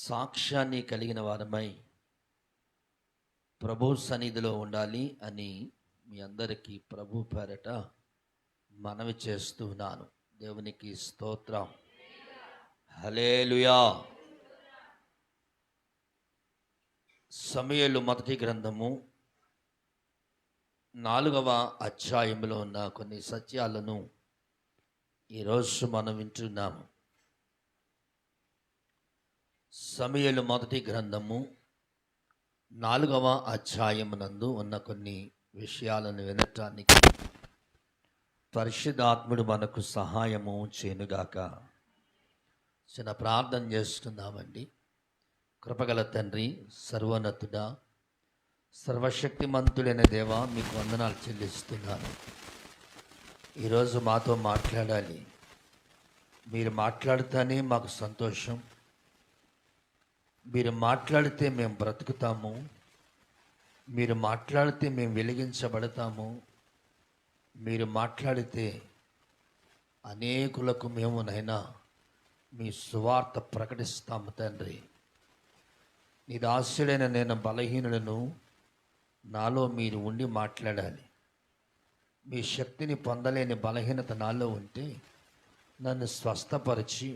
సాక్ష్యాన్ని కలిగిన వారమై ప్రభు సన్నిధిలో ఉండాలి అని మీ అందరికీ ప్రభు పేరట మనవి చేస్తున్నాను. దేవునికి స్తోత్రం. హల్లెలూయా. సమూయేలు మొదటి గ్రంథము 4వ అధ్యాయంలో ఉన్న కొన్ని సత్యాలను ఈరోజు మనం వింటున్నాము. సమూయేలు మొదటి గ్రంథము 4వ అధ్యాయమునందు ఉన్న కొన్ని విషయాలను వినటానికి పరిశుద్ధాత్ముడు మనకు సహాయము చేయనుగాక. చిన్న ప్రార్థన చేస్తున్నామండి. కృపగల తండ్రి, సర్వోన్నతుడా, సర్వశక్తిమంతుడైన దేవా, మీకు వందనాలు చెల్లిస్తున్నాను. ఈరోజు మాతో మాట్లాడాలి. మీరు మాట్లాడితేనే మాకు సంతోషం. మీరు మాట్లాడితే మేము బ్రతుకుతాము. మీరు మాట్లాడితే మేము వెలిగించబడతాము. మీరు మాట్లాడితే అనేకులకు మేము నైనా మీ సువార్త ప్రకటిస్తాము. తండ్రి, నీ దాసుడైన నేను బలహీనులను, నాలో మీరు ఉండి మాట్లాడాలి. మీ శక్తిని పొందలేని బలహీనత నాలో ఉంటే నన్ను స్వస్థపరిచి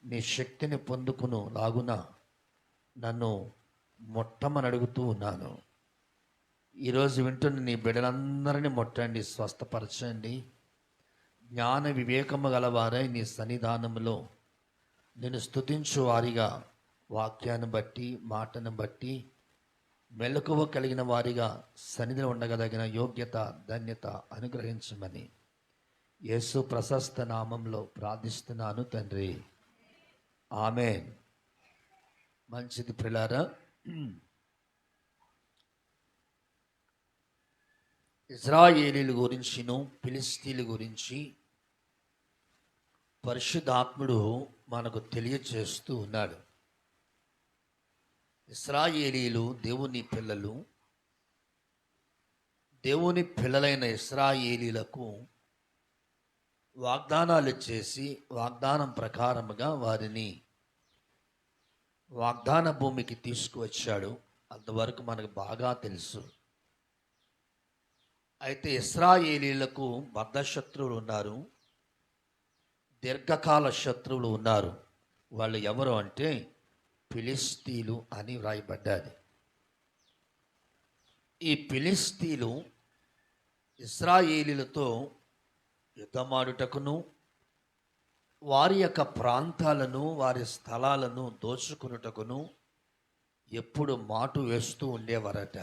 నీ శక్తిని పొందుకును లాగున నన్ను ముట్టమని అడుగుతూ ఉన్నాను. ఈరోజు వింటున్న నీ బిడ్డలందరినీ ముట్టండి, స్వస్థపరచండి. జ్ఞాన వివేకము గలవారై నీ సన్నిధానంలో నేను స్తుతించు వారిగా, వాక్యాన్ని బట్టి మాటను బట్టి మెలకువ కలిగిన వారిగా సన్నిధిలో ఉండగలిగిన యోగ్యత, ధన్యత అనుగ్రహించమని యేసు ప్రశస్త నామంలో ప్రార్థిస్తున్నాను తండ్రి, ఆమేన్. మంచిది ప్రియులారా, ఇశ్రాయేలీల గురించిను ఫిలిష్తీయుల గురించి పరిశుద్ధాత్ముడు మనకు తెలియచేస్తూ ఉన్నాడు. ఇశ్రాయేలీలు దేవుని పిల్లలు. దేవుని పిల్లలైన ఇశ్రాయేలీలకు వాగ్దానాలు చేసి వాగ్దానం ప్రకారముగా వారిని వాగ్దాన భూమికి తీసుకువచ్చాడు. అంతవరకు మనకు బాగా తెలుసు. అయితే ఇశ్రాయేలీలకు బద్ధశత్రువులు ఉన్నారు, దీర్ఘకాల శత్రువులు ఉన్నారు. వాళ్ళు ఎవరు అంటే ఫిలిష్తీయులు అని వ్రాయబడ్డాది. ఈ ఫిలిష్తీయులు ఇశ్రాయేలీలతో యుద్ధమాడుటకును, వారి యొక్క ప్రాంతాలను, వారి స్థలాలను దోచుకునుటకును ఎప్పుడు మాటు వేస్తూ ఉండేవారట.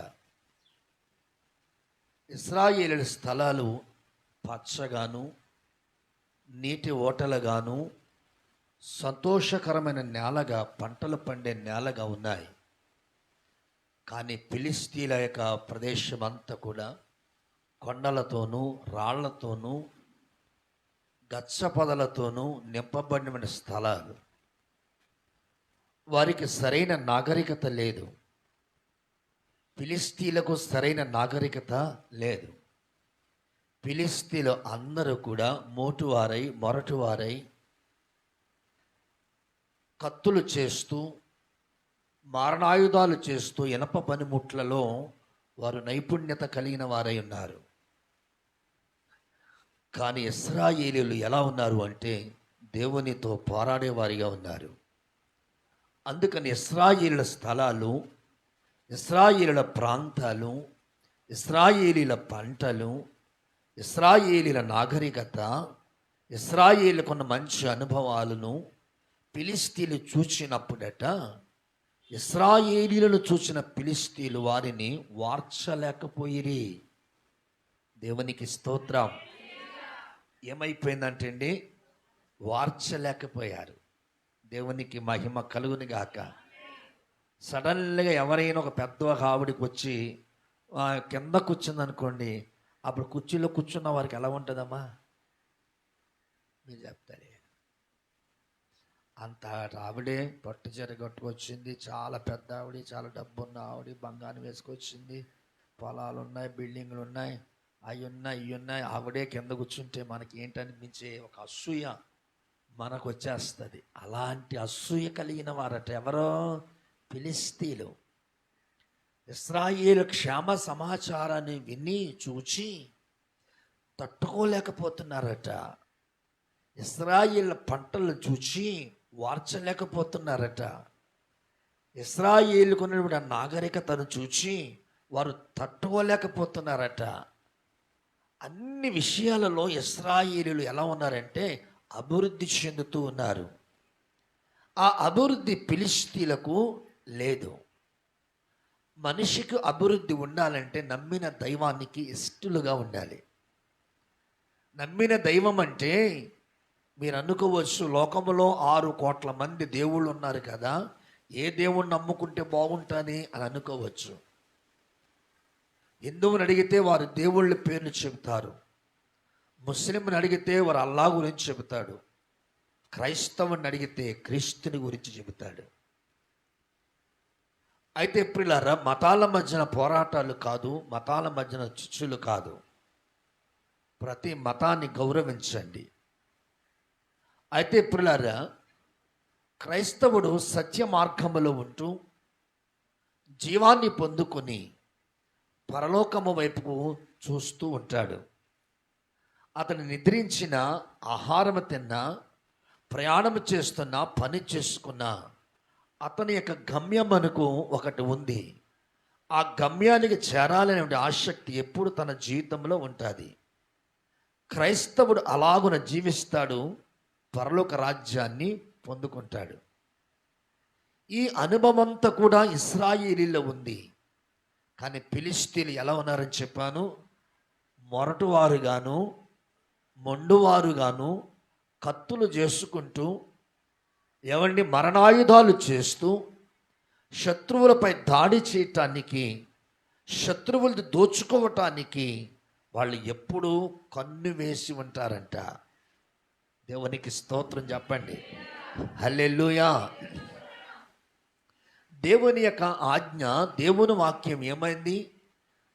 ఇశ్రాయేలీల స్థలాలు పచ్చగాను, నీటి ఓటలుగాను, సంతోషకరమైన నేలగా, పంటలు పండే నేలగా ఉన్నాయి. కానీ ఫిలిష్తీయుల యొక్క ప్రదేశం అంతా కూడా కొండలతోనూ, రాళ్లతోనూ, గచ్చపొదలతోనూ నింపబడిన స్థలాలు. వారికి సరైన నాగరికత లేదు. ఫిలిష్తీయులకు సరైన నాగరికత లేదు. ఫిలిష్తీయులు అందరూ కూడా మోటువారై, మొరటువారై, కత్తులు చేస్తూ, మారణాయుధాలు చేస్తూ, ఇనప పనిముట్లలో వారు నైపుణ్యత కలిగిన వారై ఉన్నారు. కానీ ఇశ్రాయేలీయులు ఎలా ఉన్నారు అంటే దేవునితో పోరాడేవారిగా ఉన్నారు. అందుకని ఇశ్రాయేలీయుల స్థలాలు, ఇశ్రాయేలీయుల ప్రాంతాలు, ఇశ్రాయేలీయుల పంటలు, ఇశ్రాయేలీయుల నాగరికత, ఇశ్రాయేలుకున్న మంచి అనుభవాలను ఫిలిష్తీయులు చూచినప్పుడట, ఇశ్రాయేలీయులను చూసిన ఫిలిష్తీయులు వారిని వార్చలేకపోయిరి. దేవునికి స్తోత్రం. ఏమైపోయిందంటే అండి, వార్చలేకపోయారు. దేవునికి మహిమ కలుగును గాక. సడన్గా ఎవరైనా ఒక పెద్ద ఆవిడికి వచ్చి కింద కూర్చుందనుకోండి, అప్పుడు కుర్చీలో కూర్చున్న వారికి ఎలా ఉంటుందమ్మా? మీరు చెప్తారే. అంత ఆవిడే పట్టు చీర కట్టుకొచ్చింది, చాలా పెద్ద ఆవిడ, చాలా డబ్బున్న ఆవిడ, బంగారం వేసుకొచ్చింది, పొలాలు ఉన్నాయి, బిల్డింగ్లు ఉన్నాయి, అవి ఉన్నాయి, ఇవి ఉన్నాయి. ఆవిడే కింద కూర్చుంటే మనకి ఏంటనిపించే ఒక అసూయ మనకు వచ్చేస్తుంది. అలాంటి అసూయ కలిగిన వారట ఎవరో ఫిలిస్తీన్లు. ఇశ్రాయేలు క్షేమ సమాచారాన్ని విని చూచి తట్టుకోలేకపోతున్నారట. ఇశ్రాయేల్ పంటలు చూచి వార్చలేకపోతున్నారట. ఇశ్రాయేలుకు ఉన్నటువంటి నాగరికతను చూచి వారు తట్టుకోలేకపోతున్నారట. అన్ని విషయాలలో ఇశ్రాయేలీలు ఎలా ఉన్నారంటే అభివృద్ధి చెందుతూ ఉన్నారు. ఆ అభివృద్ధి ఫిలిష్తీలకు లేదు. మనిషికి అభివృద్ధి ఉండాలంటే నమ్మిన దైవానికి ఇష్టలుగా ఉండాలి. నమ్మిన దైవం అంటే మీరు అనుకోవచ్చు, లోకములో 6 కోట్ల మంది దేవుళ్ళు ఉన్నారు కదా, ఏ దేవుణ్ణి నమ్ముకుంటే బాగుంటుంది అని అనుకోవచ్చు. హిందువుని అడిగితే వారు దేవుళ్ళ పేర్లు చెబుతారు. ముస్లింని అడిగితే వారు అల్లా గురించి చెబుతాడు. క్రైస్తవుని అడిగితే క్రీస్తుని గురించి చెబుతాడు. అయితే ప్రియులారా, మతాల మధ్యన పోరాటాలు కాదు, మతాల మధ్యన చిచ్చులు కాదు. ప్రతి మతాన్ని గౌరవించండి. అయితే ప్రియులారా, క్రైస్తవుడు సత్య మార్గములో ఉంటూ జీవాన్ని పొందుకొని పరలోకము వైపుకు చూస్తూ ఉంటాడు. అతను నిద్రించిన, ఆహారం తిన్నా, ప్రయాణం చేస్తున్నా, పని చేసుకున్నా అతని యొక్క గమ్యం మనకు ఒకటి ఉంది. ఆ గమ్యానికి చేరాలనే ఆసక్తి ఎప్పుడు తన జీవితంలో ఉంటుంది. క్రైస్తవుడు అలాగున జీవిస్తాడు, పరలోక రాజ్యాన్ని పొందుకుంటాడు. ఈ అనుభవం అంతా కూడా ఇశ్రాయేలీలో ఉంది. కానీ ఫిలిష్తీయులు ఎలా ఉన్నారని చెప్పాను? మొరటువారుగాను, మొండువారుగాను, కత్తులు చేసుకుంటూ, ఎవరిని మరణాయుధాలు చేస్తూ, శత్రువులపై దాడి చేయటానికి, శత్రువులు దోచుకోవటానికి వాళ్ళు ఎప్పుడూ కన్ను వేసి ఉంటారంట. దేవునికి స్తోత్రం చెప్పండి. హల్లెలూయా. దేవుని యొక్క ఆజ్ఞ, దేవుని వాక్యం ఏమైంది?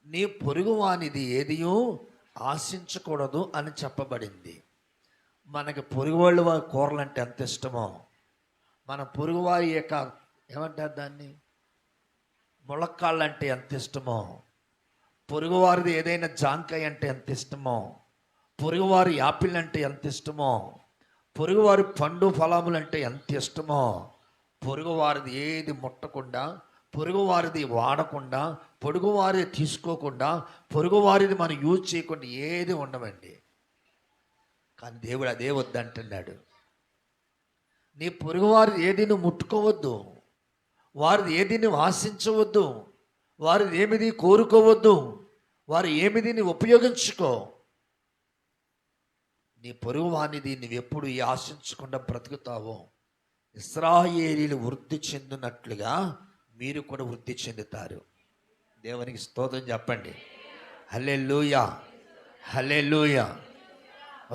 నీ పొరుగువానిది ఏదియో ఆశించకూడదు అని చెప్పబడింది. మనకి పొరుగువాళ్ళ వారి కూరలు అంటే ఎంత ఇష్టమో, మన పొరుగువారి యొక్క ఏమంటారు దాన్ని, ములక్కాళ్ళు అంటే ఎంత ఇష్టమో, పొరుగువారిది ఏదైనా జాంకాయ అంటే ఎంత ఇష్టమో, పొరుగువారి యాపిల్ అంటే ఎంత ఇష్టమో, పొరుగువారి పండు ఫలములు అంటే ఎంత ఇష్టమో, పొరుగువారిది ఏది ముట్టకుండా, పొరుగువారిది వాడకుండా, పొరుగువారిది తీసుకోకుండా, పొరుగువారిది మనం యూజ్ చేయకుండా ఏది ఉండవండి. కానీ దేవుడు అదే వద్దంటున్నాడు. నీ పొరుగువారిది ఏది నువ్వు ముట్టుకోవద్దు, వారిది ఏది నువ్వు ఆశించవద్దు, వారిది ఏమిది కోరుకోవద్దు, వారు ఏమిది నువ్వు ఉపయోగించుకో. నీ పొరుగువానిది నువ్వు ఎప్పుడు ఆశించకుండా బ్రతుకుతావో ఇశ్రాయేలీలు వృద్ధి చెందినట్లుగా మీరు కూడా వృద్ధి చెందుతారు. దేవునికి స్తోత్రం చెప్పండి. హల్లెలూయా, హల్లెలూయా.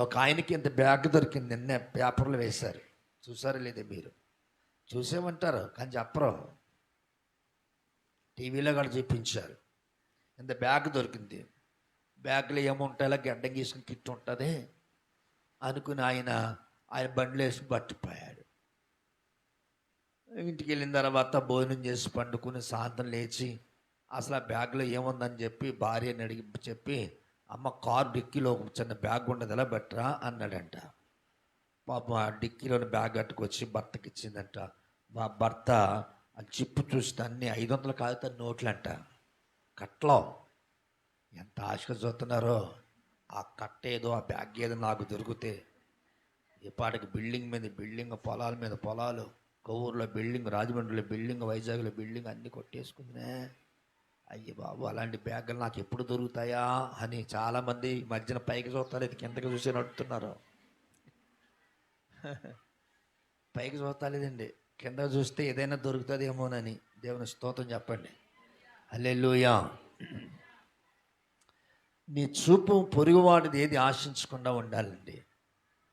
ఒక ఆయనకి ఇంత బ్యాగ్ దొరికింది, నిన్నే పేపర్లు వేశారు. చూసారా లేదా? మీరు చూసేమంటారు కానీ చెప్పరు. టీవీలో కూడా చూపించారు. ఇంత బ్యాగ్ దొరికింది, బ్యాగ్లో ఏముంటాయో గడ్డం గీసుకుని కిట్ ఉంటుంది అనుకుని ఆయన బండ్లు వేసి పట్టిపోయాడు. ఇంటికి వెళ్ళిన తర్వాత భోజనం చేసి పండుకుని సాయంత్రం లేచి అసలు ఆ బ్యాగ్లో ఏముందని చెప్పి భార్యని అడిగి చెప్పి, అమ్మ కారు డిక్కీలో ఒక చిన్న బ్యాగ్ ఉండదు, ఎలా బెటరా అన్నాడంట. పాపం ఆ డిక్కీలోని బ్యాగ్ కట్టుకొచ్చి భర్తకి ఇచ్చిందంట. మా భర్త ఆ చిప్పు చూస్తే అన్ని 500 కాగితాలు నోట్లంట. కట్టలో ఎంత ఆశగా చూస్తున్నారో. ఆ కట్ట ఏదో, ఆ బ్యాగ్ ఏదో నాకు దొరికితే ఈ పాటికి బిల్డింగ్ మీద బిల్డింగ్, పొలాల మీద పొలాలు, కొవ్వూరులో బిల్డింగ్, రాజమండ్రిలో బిల్డింగ్, వైజాగ్లో బిల్డింగ్ అన్నీ కొట్టేసుకుందినే. అయ్యి బాబు, అలాంటి బ్యాగులు నాకు ఎప్పుడు దొరుకుతాయా అని చాలామంది మధ్యన పైకి చూస్తారు, ఇది కిందకి చూసి నడుతున్నారు. పైకి చూస్తలేదండి, కింద చూస్తే ఏదైనా దొరుకుతుందేమోనని. దేవుని స్తోత్రం చెప్పండి. హల్లెలూయా. నీ చూపు పొరుగువాడిది ఏది ఆశించకుండా ఉండాలండి.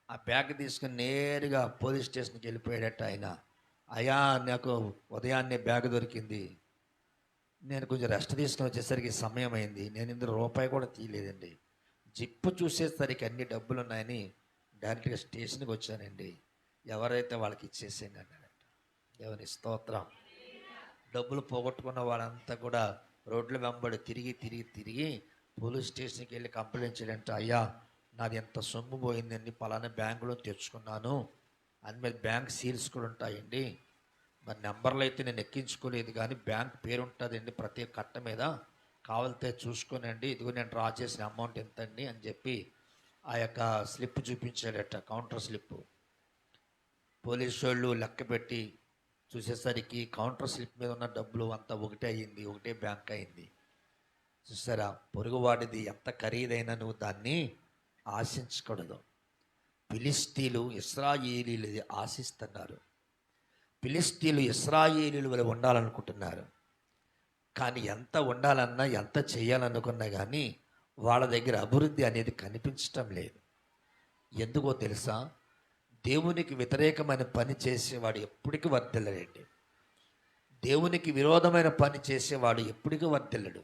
ఆ బ్యాగ్ తీసుకుని నేరుగా పోలీస్ స్టేషన్కి వెళ్ళిపోయాడట ఆయన. అయ్యా, నాకు ఉదయాన్నే బ్యాగ్ దొరికింది, నేను కొంచెం రెస్ట్ తీసుకుని వచ్చేసరికి సమయం అయింది, నేను ఇందులో రూపాయి కూడా తీయలేదండి, జిప్పు చూసేసరికి అన్ని డబ్బులు ఉన్నాయని డైరెక్ట్గా స్టేషన్కి వచ్చానండి, ఎవరైతే వాళ్ళకి ఇచ్చేసేయండి అన్నాడట. దేవుని స్తోత్రం. డబ్బులు పోగొట్టుకున్న వాళ్ళంతా కూడా రోడ్ల వెంబడి తిరిగి తిరిగి తిరిగి పోలీస్ స్టేషన్కి వెళ్ళి కంప్లైంట్ చేయాలంటే, అయ్యా నాది ఎంత సొమ్ము పోయిందండి, పలానా బ్యాంకులో తెచ్చుకున్నాను అని మీద బ్యాంక్ సీల్స్ కూడా ఉంటాయండి, మరి నెంబర్లు అయితే నేను ఎక్కించుకోలేదు కానీ బ్యాంక్ పేరు ఉంటుందండి ప్రతి కట్ట మీద, కావాలితే చూసుకోనండి, ఇదిగో నేను డ్రా చేసిన అమౌంట్ ఎంతండి అని చెప్పి ఆ యొక్క స్లిప్ చూపించాడట, కౌంటర్ స్లిప్. పోలీసు వాళ్ళు లెక్క పెట్టి చూసేసరికి కౌంటర్ స్లిప్ మీద ఉన్న డబ్బులు అంతా ఒకటే అయ్యింది, ఒకటే బ్యాంక్ అయింది. చూసారా, పొరుగువాడిది ఎంత ఖరీదైనా నువ్వు దాన్ని ఆశించకూడదు. ఫిలిస్తీన్లు ఇశ్రాయేలీలది ఆశిస్తున్నారు. ఫిలిస్తీన్లు ఇశ్రాయేలీల వల్ల ఉండాలనుకుంటున్నారు. కానీ ఎంత ఉండాలన్నా ఎంత చేయాలనుకున్నా కానీ వాళ్ళ దగ్గర అభివృద్ధి అనేది కనిపించటం లేదు. ఎందుకో తెలుసా? దేవునికి వ్యతిరేకమైన పని చేసేవాడు ఎప్పటికీ వర్ధిల్లడండి. దేవునికి విరోధమైన పని చేసేవాడు ఎప్పటికీ వర్ధిల్లడు.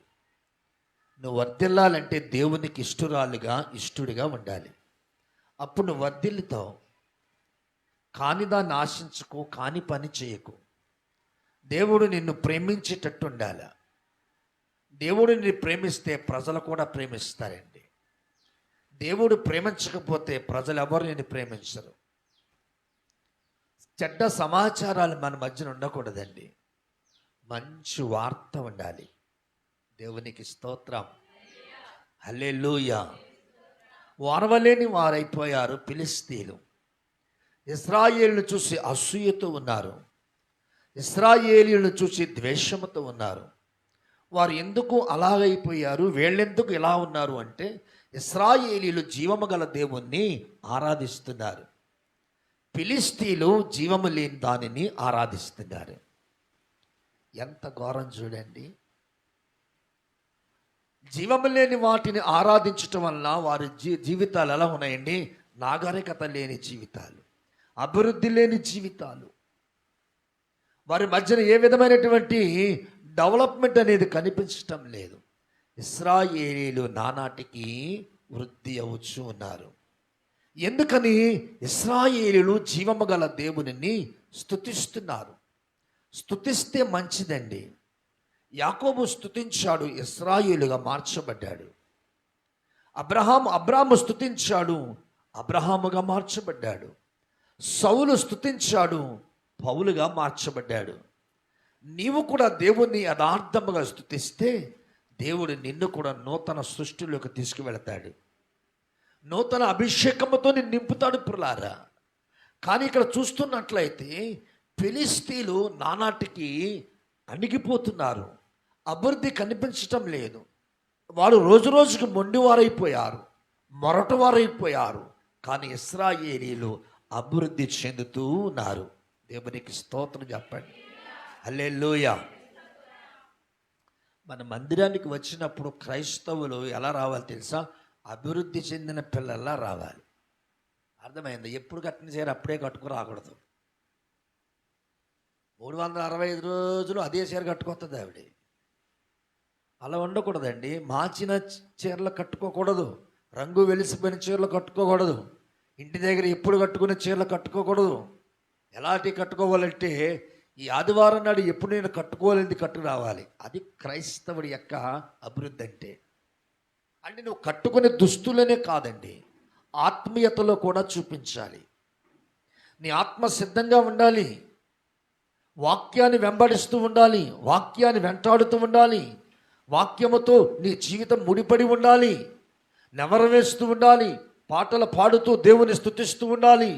నువ్వు వర్ధిల్లాలంటే దేవునికి ఇష్టుడిగా ఉండాలి. అప్పుడు నువ్వు వర్ధిల్లుతావు. కాని దాన్ని ఆశించుకో, కాని పని చేయకు. దేవుడు నిన్ను ప్రేమించేటట్టు ఉండాలి. దేవుడు నిన్ను ప్రేమిస్తే ప్రజలు కూడా ప్రేమిస్తారండి. దేవుడు ప్రేమించకపోతే ప్రజలు ఎవరు నిన్ను ప్రేమించరు. చెడ్డ సమాచారాలు మన మధ్యన ఉండకూడదండి. మంచి వార్త ఉండాలి. దేవునికి స్తోత్రం. హల్లెలూయా. ఓర్వలేని వారైపోయారు ఫిలిస్తీన్లు. ఇశ్రాయేలును చూసి అసూయతో ఉన్నారు. ఇశ్రాయేలీయులను చూసి ద్వేషంతో ఉన్నారు. వారు ఎందుకు అలాగైపోయారు, వీళ్ళెందుకు ఇలా ఉన్నారు అంటే, ఇశ్రాయేలీయులు జీవము గల దేవుణ్ణి ఆరాధిస్తున్నారు, ఫిలిస్తీన్లు జీవము లేని దానిని ఆరాధిస్తున్నారు. ఎంత ఘోరం చూడండి. జీవము లేని వాటిని ఆరాధించటం వల్ల వారి జీవితాలు ఎలా ఉన్నాయండి? నాగరికత లేని జీవితాలు, అభివృద్ధి లేని జీవితాలు. వారి మధ్యన ఏ విధమైనటువంటి డెవలప్మెంట్ అనేది కనిపించటం లేదు. ఇశ్రాయేలీలు నానాటికి వృద్ధి అవచ్చు ఉన్నారు. ఎందుకని? ఇశ్రాయేలీలు జీవము గల దేవునిని స్తుతిస్తున్నారు. స్తుతిస్తే మంచిదండి. యాకోబు స్తుతించాడు, ఇశ్రాయేలుగా మార్చబడ్డాడు. అబ్రాహాము స్తుతించాడు, అబ్రహాముగా మార్చబడ్డాడు. సౌలు స్తుతించాడు, పౌలుగా మార్చబడ్డాడు. నీవు కూడా దేవుణ్ణి యథార్థముగా స్తుతిస్తే దేవుడు నిన్ను కూడా నూతన సృష్టిలోకి తీసుకువెళతాడు. నూతన అభిషేకముతో నిన్ను నింపుతాడు పురులారా. కానీ ఇక్కడ చూస్తున్నట్లయితే ఫిలిస్తీన్లు నానాటికి అణిగిపోతున్నారు. అభివృద్ధి కనిపించటం లేదు. వారు రోజు రోజుకు మొండివారైపోయారు, మొరటవారైపోయారు. కానీ ఇశ్రాయేలీలు అభివృద్ధి చెందుతూ ఉన్నారు. దేవునికి స్తోత్రం చెప్పండి. హల్లెలూయా. మన మందిరానికి వచ్చినప్పుడు క్రైస్తవులు ఎలా రావాలి తెలుసా? అభివృద్ధి చెందిన పిల్లల్లా రావాలి. అర్థమైంది? ఎప్పుడు కట్టిన చీర అప్పుడే కట్టుకు రాకూడదు. 365 రోజులు అదే చీర కట్టుకొస్తుంది ఆవిడ. అలా ఉండకూడదండి. మార్చిన చీరలు కట్టుకోకూడదు, రంగు వెలిసిపోయిన చీరలు కట్టుకోకూడదు, ఇంటి దగ్గర ఎప్పుడు కట్టుకునే చీరలు కట్టుకోకూడదు. ఎలాంటి కట్టుకోవాలంటే ఈ ఆదివారం నాడు ఎప్పుడు నేను కట్టుకోలేనిది కట్టుకు రావాలి. అది క్రైస్తవుడి యొక్క అభివృద్ధి అంటే నువ్వు కట్టుకునే దుస్తులనే కాదండి, ఆత్మీయతలో కూడా చూపించాలి. నీ ఆత్మ సిద్ధంగా ఉండాలి, వాక్యాన్ని వెంబడిస్తూ ఉండాలి, వాక్యాన్ని వెంటాడుతూ ఉండాలి, వాక్యముతో నీ జీవితం ముడిపడి ఉండాలి, నెవరు వేస్తూ ఉండాలి, పాటలు పాడుతూ దేవుని స్తుతిస్తూ ఉండాలి,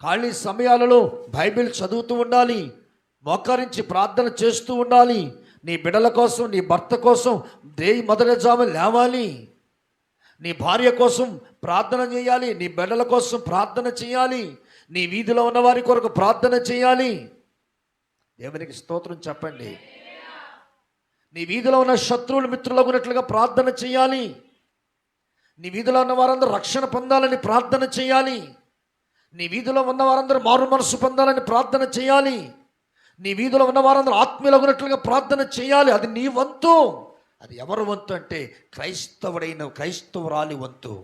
ఖాళీ సమయాలలో బైబిల్ చదువుతూ ఉండాలి, మోకరించి ప్రార్థన చేస్తూ ఉండాలి. నీ బిడ్డల కోసం, నీ భర్త కోసం మొదటి జాము లేవాలి, నీ భార్య కోసం ప్రార్థన చేయాలి, నీ బిడ్డల కోసం ప్రార్థన చేయాలి, నీ వీధిలో ఉన్న వారి కొరకు ప్రార్థన చేయాలి. దేవునికి స్తోత్రం చెప్పండి. నీ వీధిలో ఉన్న శత్రువులు మిత్రులకు ఉన్నట్లుగా ప్రార్థన చేయాలి. నీ వీధిలో ఉన్న వారందరూ రక్షణ పొందాలని ప్రార్థన చేయాలి. నీ వీధిలో ఉన్న వారందరూ మారు మనసు పొందాలని ప్రార్థన చేయాలి. నీ వీధిలో ఉన్న వారందరూ ఆత్మీయులగునట్లుగా ప్రార్థన చేయాలి. అది నీ వంతు. అది ఎవరి వంతు అంటే క్రైస్తవురాలి వంతు.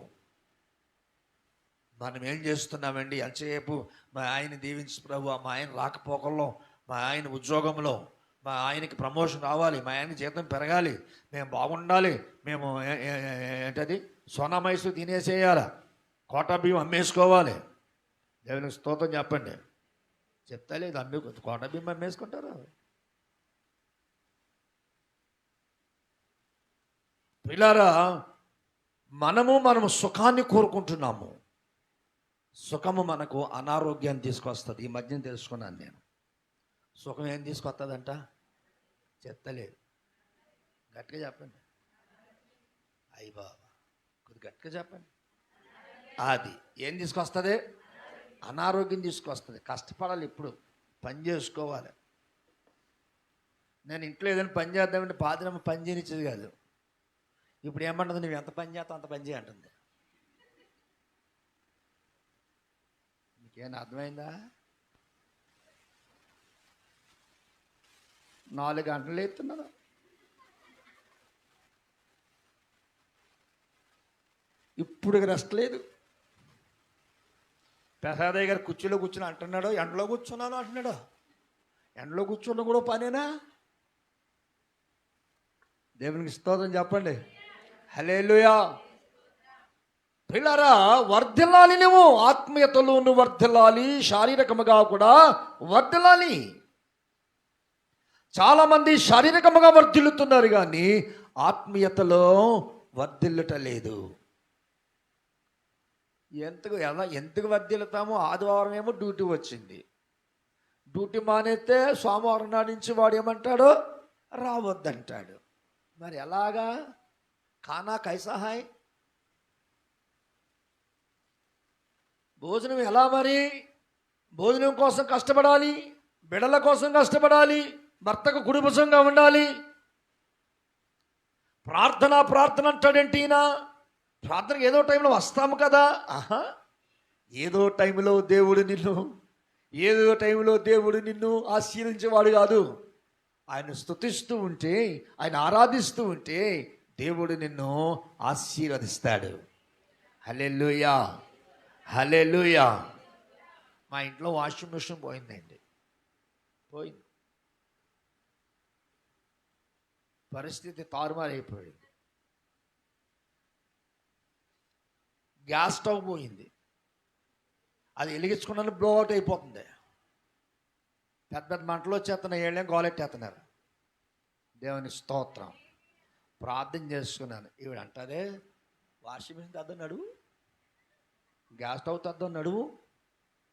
మనం ఏం చేస్తున్నామండి? ఎంతసేపు మా ఆయన దీవించు ప్రభు, మా ఆయన రాకపోకల్లో, మా ఆయన ఉద్యోగంలో, మా ఆయనకి ప్రమోషన్ రావాలి, మా ఆయనకి జీతం పెరగాలి, మేము బాగుండాలి, మేము ఏంటది సోనా మైసూర్ తినేసేయాలి, కోటా బియ్యం అమ్మేసుకోవాలి. దేవునికి స్తోత్రం చెప్పండి. చెప్తా లేదు, కోటా బియ్యం అమ్మేసుకుంటారు. పిల్లారా, మనము సుఖాన్ని కోరుకుంటున్నాము. సుఖము మనకు అనారోగ్యాన్ని తీసుకొస్తుంది. ఈ మధ్యన తెలుసుకున్నాను నేను. సుఖం ఏం తీసుకొస్తుందంట? చెత్తలేదు. గట్టిగా చెప్పండి. అయ్యి బాబా, కొద్ది గట్టిగా చెప్పండి. అది ఏం తీసుకొస్తుంది? అనారోగ్యం తీసుకొస్తుంది. కష్టపడాలి, ఇప్పుడు పని చేసుకోవాలి. నేను ఇంట్లో ఏదైనా పని చేద్దామంటే పాదిరమ్మ పని చేయనిచ్చేది కాదు. ఇప్పుడు ఏమంటుంది? నువ్వు ఎంత పని చేస్తావు అంత పని చేయంటుంది. మీకేమైనా అర్థమైందా? 4 గంటలు ఎత్తున్నాను. ఇప్పుడు రెస్ట్ లేదు. ప్రసాదయ్య గారు కుర్చీలో కూర్చుని అంటున్నాడు, ఎండలో కూర్చున్నాను అంటున్నాడు. ఎండలో కూర్చున్న కూడా పనేనా? దేవునికి స్తోత్రం చెప్పండి. హల్లెలూయా. పిల్లరా, వర్ధిల్లాలి. నువ్వు ఆత్మీయతలో నువ్వు వర్ధిల్లాలి, శారీరకముగా కూడా వర్ధిల్లాలి. చాలామంది శారీరకముగా వర్ధిల్లుతున్నారు కానీ ఆత్మీయతలో వర్ధిల్లుట లేదు. ఎందుకు వర్ధిల్లుతామో? ఆదివారం ఏమో డ్యూటీ వచ్చింది, డ్యూటీ మానేస్తే సోమవారం నాడు నుంచి వాడు ఏమంటాడు? రావద్దంటాడు. మరి ఎలాగా? ఖానా కైసా హై? భోజనం ఎలా? మరి భోజనం కోసం కష్టపడాలి, బిడల కోసం కష్టపడాలి, భర్తకు కుడిభుజంగా ఉండాలి. ప్రార్థన అంటాడేంటి ఈయన? ప్రార్థనకు ఏదో టైంలో వస్తాము కదా. ఏదో టైంలో దేవుడు నిన్ను ఆశీర్వించేవాడు కాదు. ఆయన స్తుతిస్తూ ఉంటే, ఆయన ఆరాధిస్తూ ఉంటే దేవుడు నిన్ను ఆశీర్వదిస్తాడు. హల్లెలూయా, హల్లెలూయా. మా ఇంట్లో వాషింగ్ మిషన్ పోయిందండి. పోయింది. పరిస్థితి తారుమారైపోయింది. గ్యాస్ స్టవ్ పోయింది. అది వెలిగించుకున్న బ్లోఅవుట్ అయిపోతుంది. పెద్ద మంటలు వచ్చేస్తున్నాయి. ఏళ్ళేం గోలెట్టేస్తున్నారు. దేవుని స్తోత్రం. ప్రార్థన చేసుకున్నాను. ఈవిడ అంటారే, వాషింగ్ మిషన్ తెద్దాం నడువు, గ్యాస్ స్టవ్ తెద్దాం నడువు,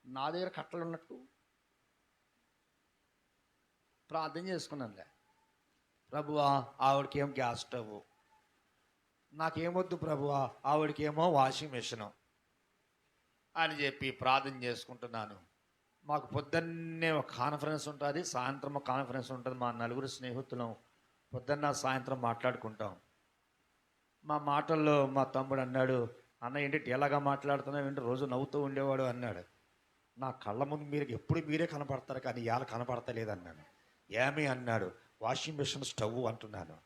నా దగ్గర కట్టలు ఉన్నట్టు ప్రార్థన చేసుకున్నానులే. ప్రభువా, ఆవిడకేమో గ్యాస్ స్టవ్, నాకేమొద్దు ప్రభువా, ఆవిడకేమో వాషింగ్ మిషను అని చెప్పి ప్రార్థన చేసుకుంటున్నాను. మాకు పొద్దున్నే ఒక కాన్ఫరెన్స్ ఉంటుంది, సాయంత్రం ఒక కాన్ఫరెన్స్ ఉంటుంది. మా 4 స్నేహితులం పొద్దున్న సాయంత్రం మాట్లాడుకుంటాం. మా మాటల్లో మా తమ్ముడు అన్నాడు, అన్న ఏంటి ఎలాగా మాట్లాడుతున్నావు ఏంటి, రోజు నవ్వుతూ ఉండేవాడు అన్నాడు. నా కళ్ళ ముందు ఎప్పుడు మీరే కనపడతారు కానీ ఇవాళ కనపడతలేదన్నాను. ఏమి అన్నాడు? వాషింగ్ మిషన్ స్టవ్ అంటున్నాను.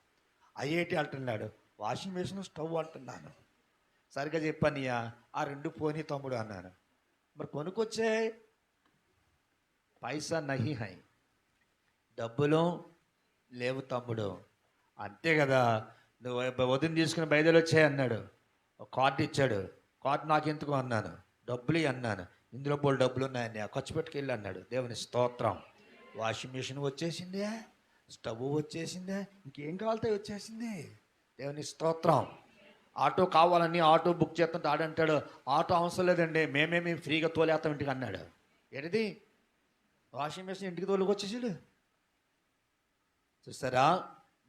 అయ్యేటి అంటున్నాడు. వాషింగ్ మిషన్ స్టవ్ అంటున్నాను. సరిగ్గా చెప్పానియా, ఆ 2 పోనీ తమ్ముడు అన్నాను. మరి కొనుక్కొచ్చే పైసా నహి హై, డబ్బులు లేవు తమ్ముడు. అంతే కదా, నువ్వు వదిన తీసుకుని బయలుదేరి వచ్చాయి అన్నాడు. ఒక కార్డు ఇచ్చాడు. కార్డు నాకు ఎందుకు అన్నాను. డబ్బులు అన్నాను. ఇందులో బోల్ డబ్బులు ఉన్నాయని ఖర్చు పెట్టుకెళ్ళి అన్నాడు. దేవుని స్తోత్రం. వాషింగ్ మిషన్ వచ్చేసిందే, స్టవ్ వచ్చేసిందే, ఇంకేం కావాలితే వచ్చేసింది. దేవుని స్తోత్రం. ఆటో కావాలని ఆటో బుక్ చేస్తుంటే ఆడంటాడు, ఆటో అవసరం లేదండి, మేము ఫ్రీగా తోలేస్తాం ఇంటికి అన్నాడు. ఏంటిది? వాషింగ్ మిషన్ ఇంటికి తోలుకొచ్చేసాడు. చూస్తారా,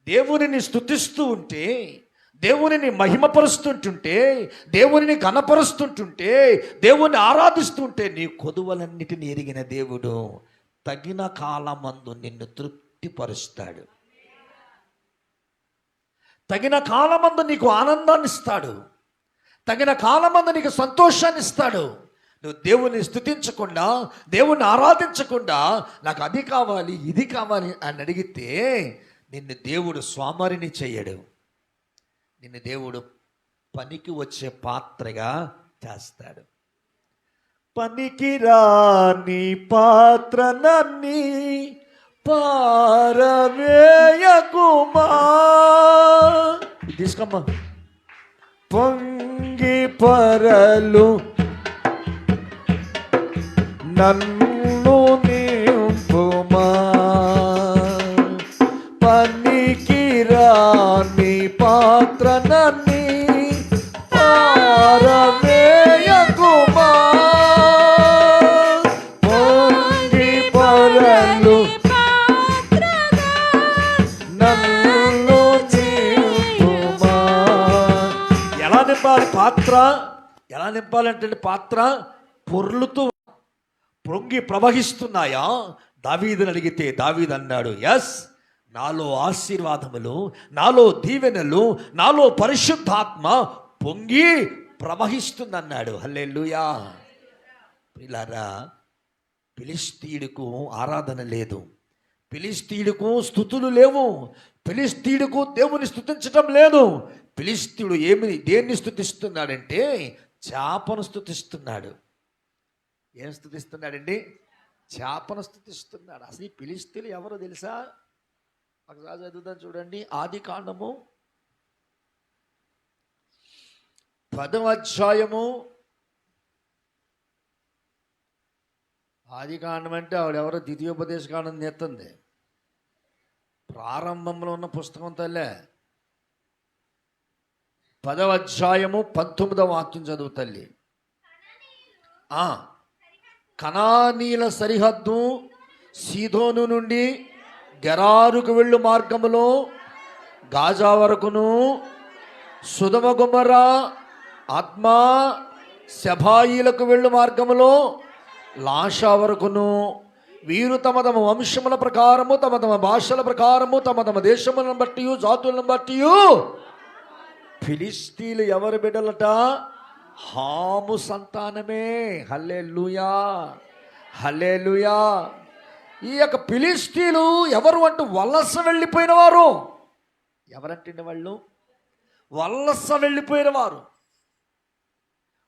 దేవునిని స్తుతిస్తూ ఉంటే, దేవునిని మహిమపరుస్తుంటుంటే, దేవునిని ఘనపరుస్తుంటుంటే, దేవుని ఆరాధిస్తుంటే నీ కొదువలన్నిటిని ఎరిగిన దేవుడు తగిన కాలమందు నిన్ను తృప్తిపరుస్తాడు. తగిన కాలమందు నీకు ఆనందాన్ని ఇస్తాడు. తగిన కాలమందు నీకు సంతోషాన్ని ఇస్తాడు. నువ్వు దేవుని స్తుతించకుండా, దేవుని ఆరాధించకుండా నాకు అది కావాలి ఇది కావాలి అని అడిగితే నిన్ను దేవుడు స్వామరిని చేయడు. నిన్ను దేవుడు పనికి వచ్చే పాత్రగా చేస్తాడు. పనికిరాని పాత్రనన్నీ పారవేయకుమా. తీసుకోమ్మా. పొంగి పరలు నన్ను నింపుమా, పనికిరాని పాత్రనన్నీ పారవేయకుమా. పొంగి పరలు నన్ను నింపుమా. ఎలా నింపాలి పాత్ర? ఎలా నింపాలంటే పాత్ర పొర్లుతూ పొంగి ప్రవహిస్తున్నాయా? దావీదుని అడిగితే దావీదు అన్నాడు, ఎస్, నాలో ఆశీర్వాదములు, నాలో దీవెనలు, నాలో పరిశుద్ధాత్మ పొంగి ప్రవహిస్తుందన్నాడు. హల్లెలూయా. ప్రియులారా, ఫిలిష్తీయుడికు ఆరాధన లేదు, ఫిలిష్తీయుడికు స్తుతులు లేవు, ఫిలిష్తీయుడికు దేవుని స్తుతించటం లేదు. ఫిలిష్తీయుడు దేన్ని స్తుతిస్తున్నాడంటే చేపను స్తుతిస్తున్నాడు. ఏం స్తుతిస్తున్నాడండి? చేపను స్తుతిస్తున్నాడు. అసలు ఈ ఫిలిష్తీయులు ఎవరో తెలుసా? ఒకసారి చదువుదాం చూడండి. ఆది కాండము 10వ అధ్యాయము. ఆది కాండం అంటే ఆవిడెవరో ద్వితీయోపదేశ కాండం నేర్తుంది. ప్రారంభంలో ఉన్న పుస్తకం తల్లే. 10వ అధ్యాయము 19వ వాక్యం చదువు తల్లి. కనానీల సరిహద్దు సీదోను నుండి గెరారుకు వెళ్ళు మార్గములో గాజా వరకును, సుధమ గుమరా ఆత్మా శబాయిలకు వెళ్ళు మార్గములో లాషా వరకును, వీరు తమ తమ వంశముల ప్రకారము, తమ తమ భాషల ప్రకారము, తమ తమ దేశములను బట్టి, జాతులను బట్టి. ఫిలిష్తీయులు ఎవరు బిడ్డలట? హాము సంతానమే. హల్లెలూయా, హల్లెలూయా. ఈ యొక్క ఫిలిష్తీయులు ఎవరు అంటే వలస వెళ్ళిపోయిన వారు. ఎవరంటే వాళ్ళు వలస వెళ్ళిపోయిన వారు.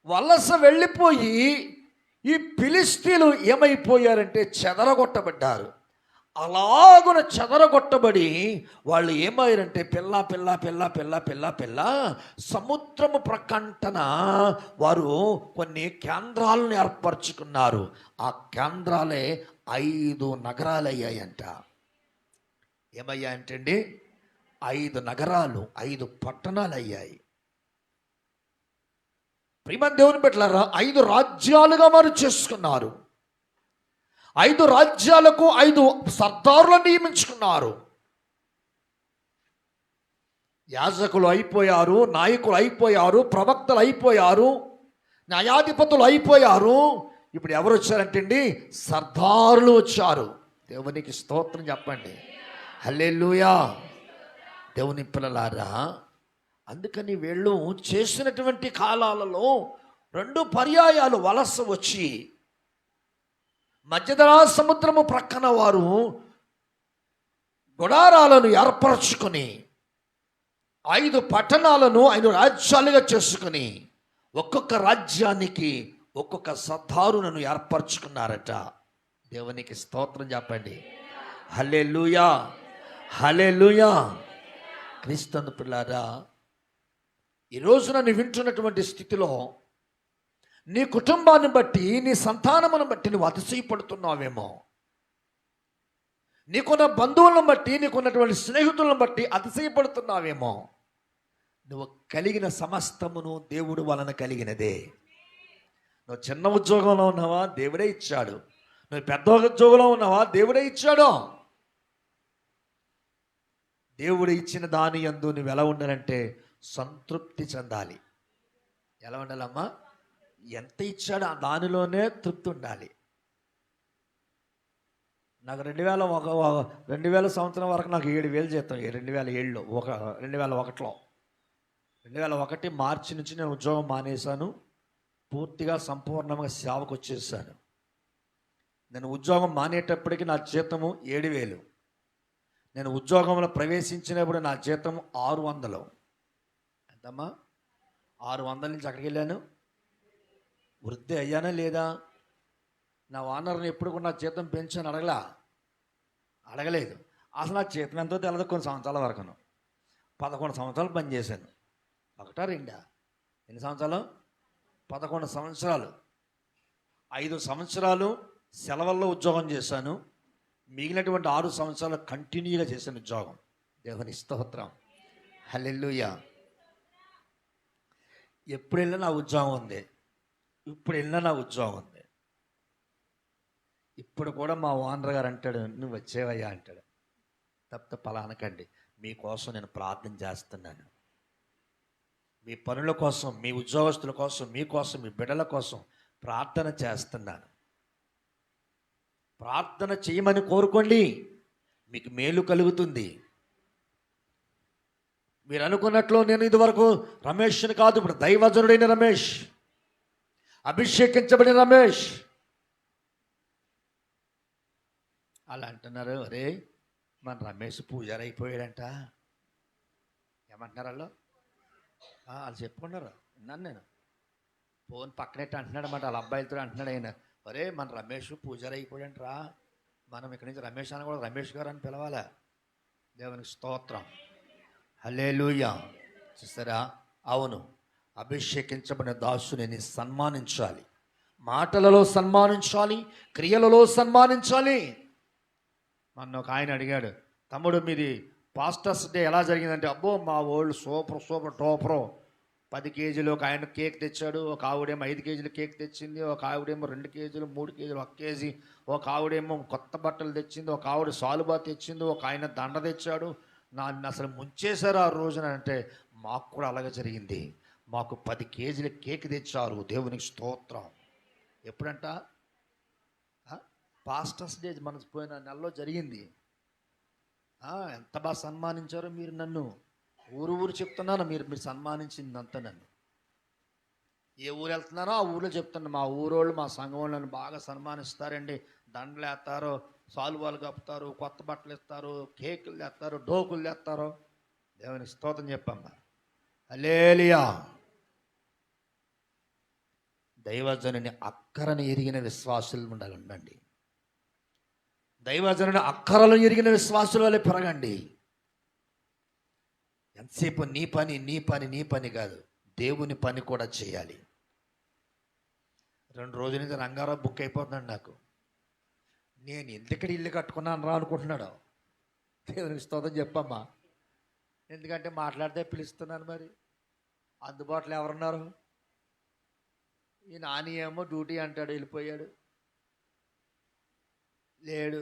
వలస వెళ్ళిపోయి ఈ ఫిలిష్తీయులు ఏమైపోయారంటే చెదరగొట్టబడ్డారు. అలాగున చెదరగొట్టబడి వాళ్ళు ఏమయ్యారంటే పిల్ల పిల్ల పిల్ల పిల్ల పిల్ల పిల్ల సముద్రము ప్రకంటన వారు కొన్ని కేంద్రాలను ఏర్పరచుకున్నారు. ఆ కేంద్రాలే 5 నగరాలు అయ్యాయంట. ఏమయ్యాయంటే అండి, 5 నగరాలు, 5 పట్టణాలు అయ్యాయి. ప్రియమైన దేవుని బిడ్డలారా, 5 రాజ్యాలుగా వారు చేసుకున్నారు. 5 రాజ్యాలకు 5 సర్దారులను నియమించుకున్నారు. యాజకులు అయిపోయారు, నాయకులు అయిపోయారు, ప్రవక్తలు అయిపోయారు, న్యాయాధిపతులు అయిపోయారు. ఇప్పుడు ఎవరు వచ్చారంటే అండి, సర్దారులు వచ్చారు. దేవునికి స్తోత్రం చెప్పండి. హల్లెలూయా. దేవుని పిల్లలారా, అందుకని వీళ్ళు చేసినటువంటి కాలాలలో 2 పర్యాయాలు వలస వచ్చి మధ్యధరా సముద్రము ప్రక్కన వారు గుడారాలను ఏర్పరచుకొని 5 పట్టణాలను 5 రాజ్యాలుగా చేసుకుని ఒక్కొక్క రాజ్యానికి ఒక్కొక్క సర్దారులను ఏర్పరచుకున్నారట. దేవునికి స్తోత్రం చెప్పండి. హల్లెలూయా, హల్లెలూయా. క్రీస్తు పిల్లారా, ఈరోజు నన్ను వింటున్నటువంటి స్థితిలో నీ కుటుంబాన్ని బట్టి, నీ సంతానమును బట్టి నువ్వు అతిశయపడుతున్నావేమో. నీకున్న బంధువులను బట్టి, నీకున్నటువంటి స్నేహితులను బట్టి అతిశయపడుతున్నావేమో. నువ్వు కలిగిన సమస్తమును దేవుడు వలన కలిగినదే. నువ్వు చిన్న ఉద్యోగంలో ఉన్నావా? దేవుడే ఇచ్చాడు. నువ్వు పెద్ద ఉద్యోగంలో ఉన్నావా? దేవుడే ఇచ్చాడు. దేవుడు ఇచ్చిన దాని యందు నువ్వు ఎలా ఉండాలంటే సంతృప్తి చెందాలి. ఎలా ఉండాలమ్మా? ఎంత ఇచ్చాడో దానిలోనే తృప్తి ఉండాలి. నాకు 2000 సంవత్సరం వరకు నాకు 7,000 జీతం. 2007లో 2001 మార్చి నుంచి నేను ఉద్యోగం మానేశాను. పూర్తిగా సంపూర్ణంగా సేవకు వచ్చేసాను. నేను ఉద్యోగం మానేటప్పటికి నా జీతము 7,000. నేను ఉద్యోగంలో ప్రవేశించినప్పుడు నా జీతం 600. ఎంతమ్మా? 600 నుంచి అక్కడికి వెళ్ళాను. వృద్ధి అయ్యానా లేదా? నా ఓనర్ని ఎప్పుడు కూడా నా జీతం పెంచని అడగలేదు. అసలు నా జీతం ఎంతో తెలియదు. కొన్ని సంవత్సరాల వరకును 11 సంవత్సరాలు పనిచేశాను. ఒకటా రెండా? ఎన్ని సంవత్సరాలు? 11 సంవత్సరాలు. 5 సంవత్సరాలు సెలవుల్లో ఉద్యోగం చేశాను. మిగిలినటువంటి 6 సంవత్సరాలు కంటిన్యూగా చేశాను ఉద్యోగం. దేవుని స్తోత్రం, హల్లెలూయా. ఎప్పుడు వెళ్ళినా నా ఉద్యోగం ఉంది, ఇప్పుడు వెళ్ళినా నా ఉద్యోగం ఉంది. ఇప్పుడు కూడా మా ఓనర్ గారు అంటాడు, నువ్వు వచ్చేవయ్యా అంటాడు. తప్ప పలానకండి, మీకోసం నేను ప్రార్థన చేస్తున్నాను. మీ పనుల కోసం, మీ ఉద్యోగస్తుల కోసం, మీకోసం, మీ బిడ్డల కోసం ప్రార్థన చేస్తున్నాను. ప్రార్థన చేయమని కోరుకోండి, మీకు మేలు కలుగుతుంది. మీరు అనుకున్నట్లు నేను ఇదివరకు రమేష్ని కాదు, ఇప్పుడు దైవజనుడైన రమేష్, అభిషేకించబడిన రమేష్. అలా అంటున్నారు, అరే మన రమేష్ పూజారి అయిపోయాడంట. ఏమంటున్నారు వాళ్ళు చెప్పుకున్నారు. విన్నాను నేను. ఫోన్ పక్కనెట్టి అంటున్నాడు అన్నమాట, వాళ్ళ అబ్బాయిలతో అంటున్నాడు ఆయన, అరే మన రమేష్ పూజారి అయిపోయాడంటరా, మనం ఇక్కడి నుంచి రమేష్ అని కూడా రమేష్ గారు అని పిలవాలా. దేవునికి స్తోత్రం, హల్లెలూయా. చూస్తారా? అవును, అభిషేకించబడిన దాసుని సన్మానించాలి. మాటలలో సన్మానించాలి, క్రియలలో సన్మానించాలి. మొన్న ఒక ఆయన అడిగాడు, తమ్ముడు మీది పాస్టర్స్ డే ఎలా జరిగిందంటే, అబ్బో మా వాళ్ళు సూపర్ టోపరు. 10 కేజీలు ఒక ఆయన కేక్ తెచ్చాడు, ఒక ఆవిడేమో 5 కేజీలు కేక్ తెచ్చింది, ఒక ఆవిడేమో 2 కేజీలు 3 కేజీలు 1 కేజీ, ఒక ఆవిడేమో కొత్త బట్టలు తెచ్చింది, ఒక ఆవిడ సాలుబా తెచ్చింది, ఒక ఆయన దండ తెచ్చాడు. నన్ను అసలు ముంచేశారు ఆ రోజున. అంటే మాకు కూడా అలాగే జరిగింది. మాకు 10 కేజీల కేక్ తెచ్చారు. దేవునికి స్తోత్రం. ఎప్పుడంట? పాస్టర్స్ డే మన పోయిన నెలలో జరిగింది. ఎంత బాగా సన్మానించారో మీరు నన్ను. ఊరు చెప్తున్నాను, మీరు సన్మానించిందంతా నన్ను. ఏ ఊరు వెళ్తున్నారో ఆ ఊళ్ళో చెప్తున్నాను, మా ఊరోళ్ళు మా సంఘం వాళ్ళు నన్ను బాగా సన్మానిస్తారండి. దండలు వేస్తారు, సాలువాలు కప్పుతారు, కొత్త బట్టలు ఇస్తారు, కేకులు తెస్తారు, డోకులు తెస్తారు. దేవునికి స్తోత్రం చెప్పమ్మా, హల్లెలూయా. దైవజనుని అక్కరను ఎరిగిన విశ్వాసులు ఉండండి. దైవజనుని అక్కరలు ఎరిగిన విశ్వాసుల వల్ల పెరగండి. ఎంతసేపు నీ పని కాదు, దేవుని పని కూడా చేయాలి. 2 రోజుల నుంచి రంగారావు బుక్ అయిపోతున్నాడు నాకు. నేను ఎందుకని ఇల్లు కట్టుకున్నాను రా అనుకుంటున్నాడు. దేవునికి స్తోత్రం చెప్పమ్మా. ఎందుకంటే మాట్లాడితే పిలుస్తున్నాను, మరి అందుబాటులో ఎవరున్నారు? ఈ నాని ఏమో డ్యూటీ అంటాడు, వెళ్ళిపోయాడు, లేడు.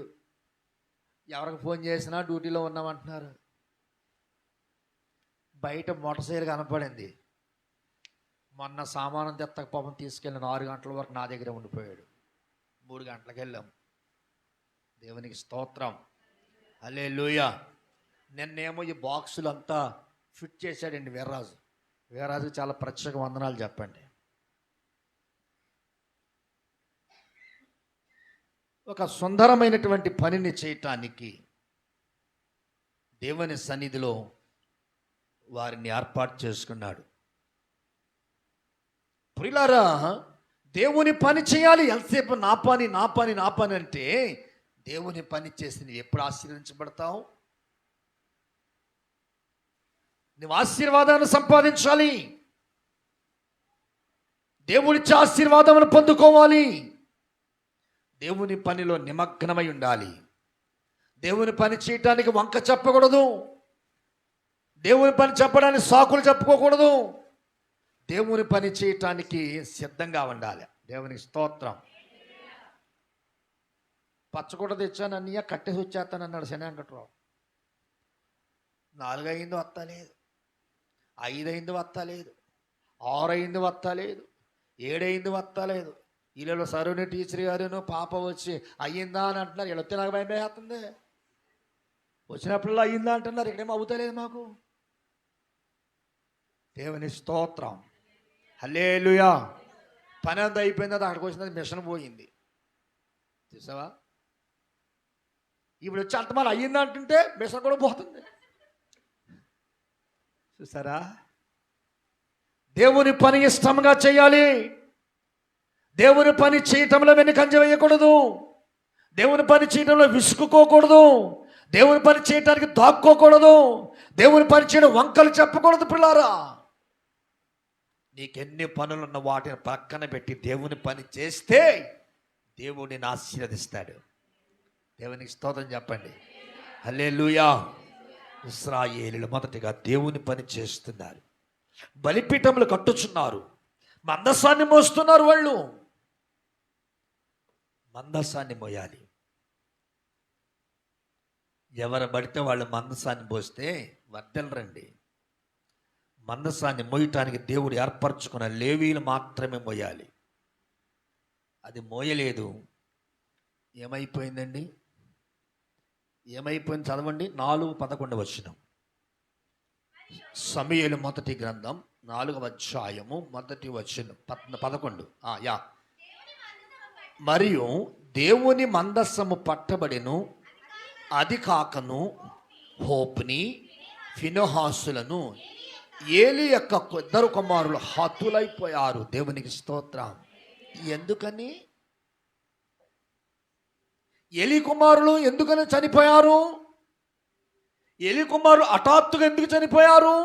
ఎవరికి ఫోన్ చేసినా డ్యూటీలో ఉన్నామంటున్నారు. బయట మోటార్ సైకిల్ కనపడింది. మొన్న సామానం తెత్తక పాపం తీసుకెళ్ళిన 6 గంటల వరకు నా దగ్గర ఉండిపోయాడు. 3 గంటలకు వెళ్ళాం. దేవునికి స్తోత్రం, హల్లెలూయా. నిన్నేమో ఈ బాక్సులు అంతా ఫిట్ చేశాడండి వీర్రాజుకి చాలా ప్రత్యేక వందనాలు చెప్పండి. ఒక సుందరమైనటువంటి పనిని చేయటానికి దేవుని సన్నిధిలో వారిని ఏర్పాటు చేసుకున్నాడు. ప్రియులారా, దేవుని పని చేయాలి. ఎంతసేపు నా పని అంటే, దేవుని పని చేసి నువ్వు ఎప్పుడు ఆశీర్వదించబడతావు? నువ్వు ఆశీర్వాదాన్ని సంపాదించాలి, దేవుడిచ్చే ఆశీర్వాదమును పొందుకోవాలి. దేవుని పనిలో నిమగ్నమై ఉండాలి. దేవుని పని చేయటానికి వంక చెప్పకూడదు. దేవుని పని చెప్పడానికి సాకులు చెప్పుకోకూడదు. దేవుని పని చేయటానికి సిద్ధంగా ఉండాలి. దేవునికి స్తోత్రం. పచ్చగుడ్డ తెచ్చాను అన్నయ్య, కట్టేసి వచ్చేస్తాను అన్నాడు శని వెంకట్రావు. 4 అయింది వస్తలేదు, 5 అయింది వస్తలేదు, 6 అయింది వస్తలేదు, 7 అయింది వస్తలేదు. వీళ్ళు సరుని టీచర్ గారును పాప వచ్చి అయ్యిందా అని అంటున్నారు. వీళ్ళు వస్తే నాకు భయం వేస్తుంది. వచ్చినప్పుడు అయ్యిందా అంటున్నారు, ఇక్కడేమో అవుతలేదు మాకు. దేవుని స్తోత్రం, హల్లెలూయా. పని అంతా అయిపోయింది, అది అక్కడికి వచ్చినది మిషన్ పోయింది. చూసావా? ఇప్పుడు వచ్చి అంతమాలు అయ్యిందా అంటుంటే మిషన్ కూడా పోతుంది. చూసారా? దేవుని పని ఇష్టంగా చేయాలి. దేవుని పని చేయటంలో వెనుకంజ వేయకూడదు. దేవుని పని చేయడంలో విసుగుకోకూడదు. దేవుని పని చేయటానికి దాక్కోకూడదు. దేవుని పని చేయడం వంకలు చెప్పకూడదు. పిల్లారా, నీకెన్ని పనులున్న వాటిని పక్కన పెట్టి దేవుని పని చేస్తే దేవుడిని ఆశీర్వదిస్తాడు. దేవునికి స్తోత్రం చెప్పండి. హల్లెలూయా. ఇశ్రాయేలీయులు మొదటిగా దేవుని పని చేస్తున్నారు. బలిపీఠములు కట్టుచున్నారు. మందసాన్ని మోస్తున్నారు. వాళ్ళు మందసాన్ని మోయాలి. ఎవరు పడితే వాళ్ళు మందసాన్ని మోస్తే వర్దెలరండి. మందసాన్ని మోయటానికి దేవుడు ఏర్పరచుకున్న లేవీలు మాత్రమే మోయాలి. అది మోయలేదు. ఏమైపోయిందండి? ఏమైపోయింది? చదవండి. 4:11 వచనం. సమూయేలు మొదటి గ్రంథం 4వ అధ్యాయము మొదటి వచనం 11. మరియు దేవుని మందస్సము పట్టబడెను. అది కాకను హోప్ని ఫినెహాసులను ఏలి యొక్క 2 కుమారులు హతులైపోయారు. దేవునికి స్తోత్రం. ఎందుకని? ఏలి కుమారులు ఎందుకని చనిపోయారు? ఏలి కుమారులు హఠాత్తుగా ఎందుకు చనిపోయారు?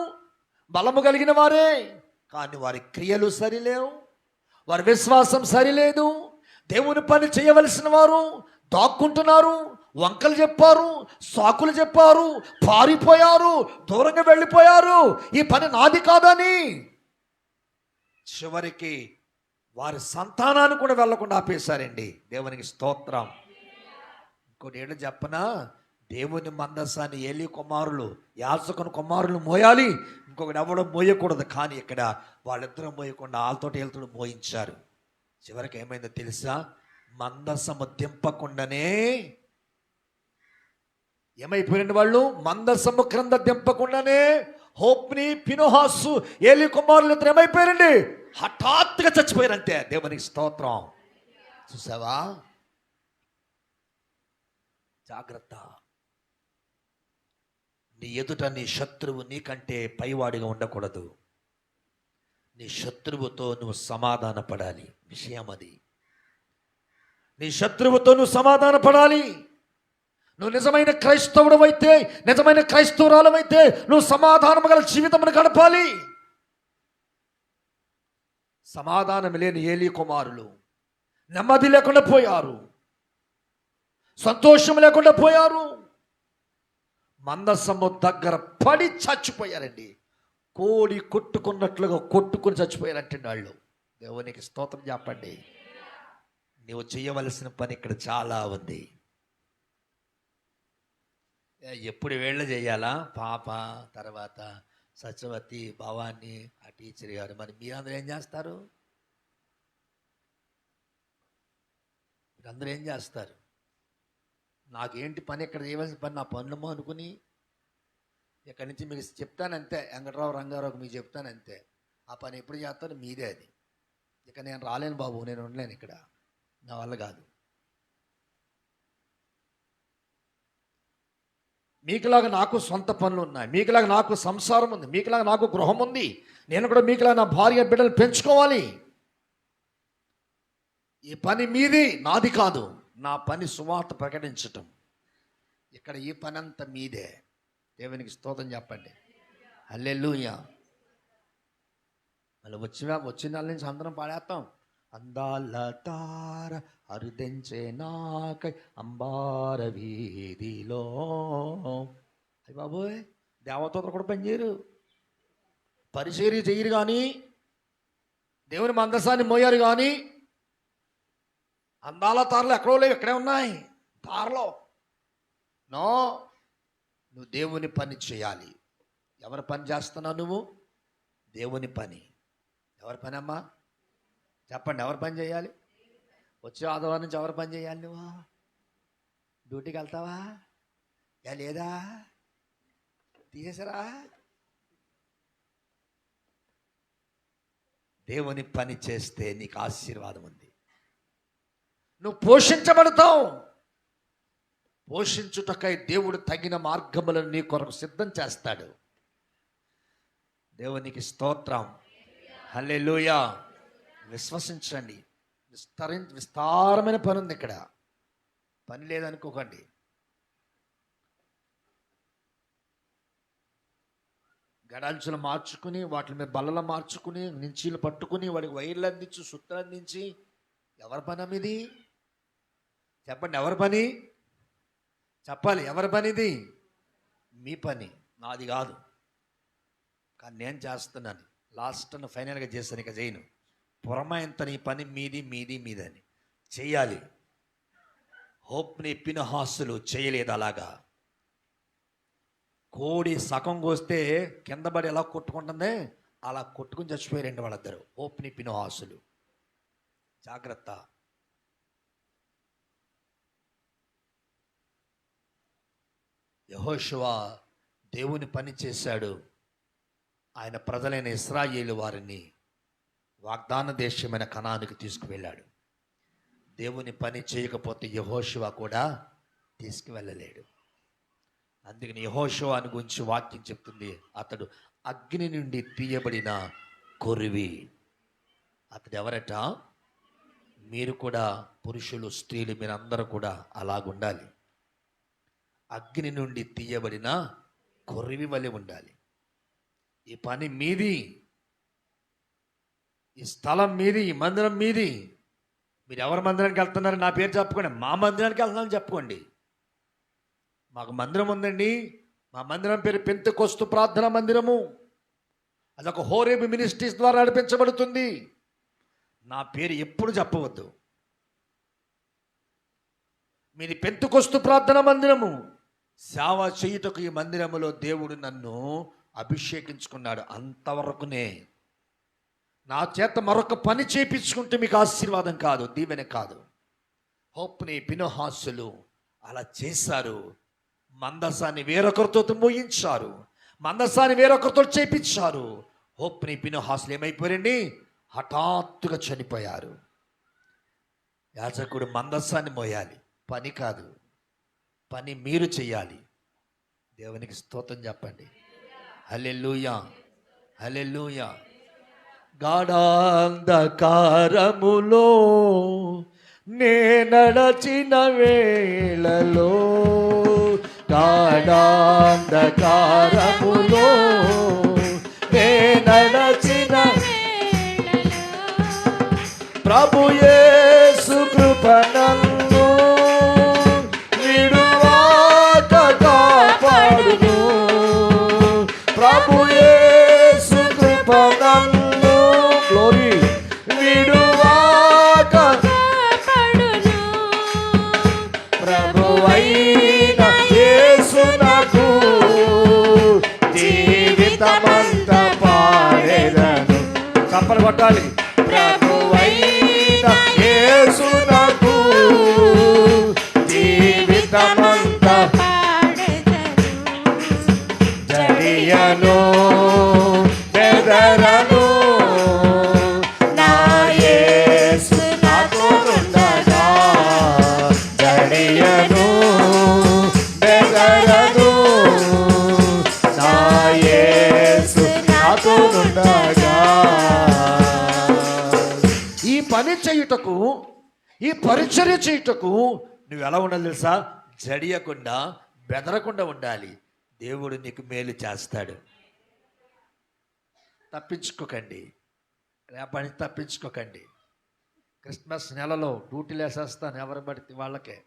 బలము కలిగిన వారే, కానీ వారి క్రియలు సరిలేవు, వారి విశ్వాసం సరిలేదు. దేవుని పని చేయవలసిన వారు దాక్కుంటున్నారు, వంకలు చెప్పారు, సాకులు చెప్పారు, పారిపోయారు, దూరంగా వెళ్ళిపోయారు. ఈ పని నాది కాదని చివరికి వారి సంతానాన్ని కూడా వెళ్లకుండా ఆపేశారండి. దేవునికి స్తోత్రం. ఇంకోటి ఏంటో చెప్పనా? దేవుని మందసాన్ని ఏలి కుమారులు, యాజకుని కుమారులు మోయాలి, ఇంకొకటి ఎవడో మోయకూడదు. కానీ ఇక్కడ వాళ్ళిద్దరూ మోయకుండా వాళ్ళతో వీళ్ళతో మోయించారు. చివరికి ఏమైందో తెలుసా? మందసము దింపకుండానే ఏమైపోయినండి వాళ్ళు? మందసము క్రింద దింపకుండానే హోప్ని ఫినెహాసు ఏలి కుమారులు ఇద్దరు ఏమైపోయారండి? హఠాత్తుగా చచ్చిపోయారంతే. దేవునికి స్తోత్రం. చూసావా? జాగ్రత్త. నీ ఎదుట నీ శత్రువు నీకంటే పైవాడిగా ఉండకూడదు. నీ శత్రువుతో నువ్వు సమాధాన పడాలి. విషయం అది. నీ శత్రువుతో నువ్వు సమాధాన పడాలి. నువ్వు నిజమైన క్రైస్తవుడు అయితే, నిజమైన క్రైస్తవురాలమైతే నువ్వు సమాధానం గల జీవితమును గడపాలి. సమాధానం లేని ఏలి కుమారులు నెమ్మది లేకుండా పోయారు, సంతోషం లేకుండా పోయారు. మందసము దగ్గర పడి చచ్చిపోయారండి. కోడి కొట్టుకున్నట్లుగా కొట్టుకుని చచ్చిపోయారంటే వాళ్ళు. దేవునికి స్తోత్రం చెప్పండి. నువ్వు చేయవలసిన పని ఇక్కడ చాలా ఉంది. ఎప్పుడు వేళ్ళ చేయాలా? పాప, తర్వాత సత్యవతి, భవాని, ఆ టీచర్ గారు. మరి మీరందరూ ఏం చేస్తారు? మీరందరూ ఏం చేస్తారు? నాకేంటి పని, ఇక్కడ చేయవలసిన పని నా పనులమో అనుకుని ఇక్కడి నుంచి మీకు చెప్తానంతే. వెంకటరావు, రంగారావుకి మీకు చెప్తానంతే. ఆ పని ఎప్పుడు చేస్తాను మీదే. అది ఇక నేను రాలేను బాబు, నేను ఉండలేను ఇక్కడ, నా వల్ల కాదు. మీకులాగా నాకు సొంత పనులు ఉన్నాయి, మీకులాగా నాకు సంసారం ఉంది, మీకులాగా నాకు గృహం ఉంది. నేను కూడా మీకులాగా నా భార్య బిడ్డలు పెంచుకోవాలి. ఈ పని మీది, నాది కాదు. నా పని సువార్త ప్రకటించటం. ఇక్కడ ఈ పని అంతా మీదే. దేవునికి స్తోత్రం చెప్పండి. హల్లెలూయా. మళ్ళీ వచ్చిన నెల నుంచి అందరం పాడేస్తాం. అందాల తార అరుదెంచే నాకై అంబార వీధిలో. అయ్య బాబోయ్, దేవతోతలు కూడా పనిచేయరు, పరిచర్య చేయరు, కానీ దేవుని మందసాన్ని మోయారు. కానీ అందాల తారలు ఎక్కడో లేవు, ఇక్కడే ఉన్నాయి తారలో. నో, నువ్వు దేవుని పని చేయాలి. ఎవరి పని చేస్తున్నావు నువ్వు? దేవుని పని. ఎవరి పని అమ్మా? చెప్పండి, ఎవరి పని చేయాలి? వచ్చే ఆదివారం నుంచి ఎవరి పని చేయాలి? నువ్వు డ్యూటీకి వెళ్తావా? లేదా తీసేసరా? దేవుని పని చేస్తే నీకు ఆశీర్వాదం ఉంది. నువ్వు పోషించబడతావు. పోషించుటకై దేవుడు తగిన మార్గములను నీ కొరకు సిద్ధం చేస్తాడు. దేవునికి స్తోత్రం. హల్లెలూయా. విశ్వసించండి, విస్తారమైన పని ఉంది ఇక్కడ. పని లేదనుకోకండి. గడాంచులు మార్చుకుని వాటి మీద బల్లలు మార్చుకుని నించీలు పట్టుకుని వాడికి వైర్లు అందించి సుత్తలు అందించి ఎవరి పని ఇది? చెప్పండి, ఎవరి పని? చెప్పాలి, ఎవరి పని ఇది? మీ పని, నాది కాదు. కానీ నేను చేస్తున్నాను. లాస్ట్ అండ్ ఫైనల్గా చేస్తాను, ఇక చేయను. పురమాయంత నీ పని మీది మీది మీదని చెయ్యాలి. హోప్ని పినహాసులు చేయలేదు అలాగా. కోడి సగం కోస్తే కింద పడి ఎలా కొట్టుకుంటుందే అలా కొట్టుకుని చచ్చిపోయారండి వాళ్ళిద్దరు, హోప్ని పినహాసులు. జాగ్రత్త. యెహోషువ దేవుని పని చేశాడు. ఆయన ప్రజలైన ఇశ్రాయేలు వారిని వాగ్దాన దేశమైన కనానుకి తీసుకువెళ్ళాడు. దేవుని పని చేయకపోతే యెహోషువ కూడా తీసుకువెళ్ళలేడు. అందుకని యెహోషువను గురించి వాక్యం చెప్తుంది, అతడు అగ్ని నుండి తీయబడిన కొరివి. అతడు ఎవరట? మీరు కూడా, పురుషులు స్త్రీలు మీరందరూ కూడా అలాగుండాలి. అగ్ని నుండి తీయబడిన కొరివి వలె ఉండాలి. ఈ పని మీది, ఈ స్థలం మీది, ఈ మందిరం మీది. మీరు ఎవరి మందిరానికి వెళ్తున్నారు నా పేరు చెప్పుకోండి. మా మందిరానికి వెళ్తున్నాను చెప్పుకోండి. మాకు మందిరం ఉందండి, మా మందిరం పేరు పెంతెకొస్తు ప్రార్థన మందిరము. అదొక హోరేబు మినిస్ట్రీస్ ద్వారా నడిపించబడుతుంది. నా పేరు ఎప్పుడు చెప్పవద్దు. మీది పెంతెకొస్తు ప్రార్థన మందిరము. సేవ చేయుటకు ఈ మందిరములో దేవుడు నన్ను అభిషేకించుకున్నాడు, అంతవరకునే. నా చేత మరొక పని చేయించుకుంటే మీకు ఆశీర్వాదం కాదు, దీవెన కాదు. హోప్ని పినహాసులు అలా చేశారు. మందసాన్ని వేరొకరితో మోయించారు, మందసాన్ని వేరొకరితో చేయించారు. హోప్ని పినహాసులు ఏమైపోయారండి? హఠాత్తుగా చనిపోయారు. యాజకుడు మందసాన్ని మోయాలి, పని కాదు. పని మీరు చెయ్యాలి. దేవునికి స్తోత్రం చెప్పండి. హల్లెలూయా, హల్లెలూయా. గాఢాంధకారములో నే నడచిన వేళలో, గాఢాంధకారములో నే నడచిన ప్రభు యేసు కృప నన్ను విడువాక కాపాడును. ప్రభు యేసు కృప నన్ను, గ్లోరీ, విడువాక కాపాడును. ప్రభువైన యేసు నాకు జీవితమంతా పాడెదను. చప్పలు కొట్టాలి. ప్రభువైన యేసు నాకు జీవితమంతా పాడెదను. జడియను బెదరను, నా యేసు నాతోనుండగా. జడియను బెదరను, నా యేసు నాతోనుండగా. ఈ పని చేయుటకు, ఈ పరిచర్య చేయుటకు నువ్వు ఎలా ఉండాలి తెలుసా? జడియకుండా, బెదరకుండా ఉండాలి. దేవుడు నీకు మేలు చేస్తాడు. తప్పించుకోకండి, రేపటి తప్పించుకోకండి. క్రిస్మస్ నెలలో డ్యూటీలు వేసేస్తాను ఎవరి పడితే వాళ్ళకే.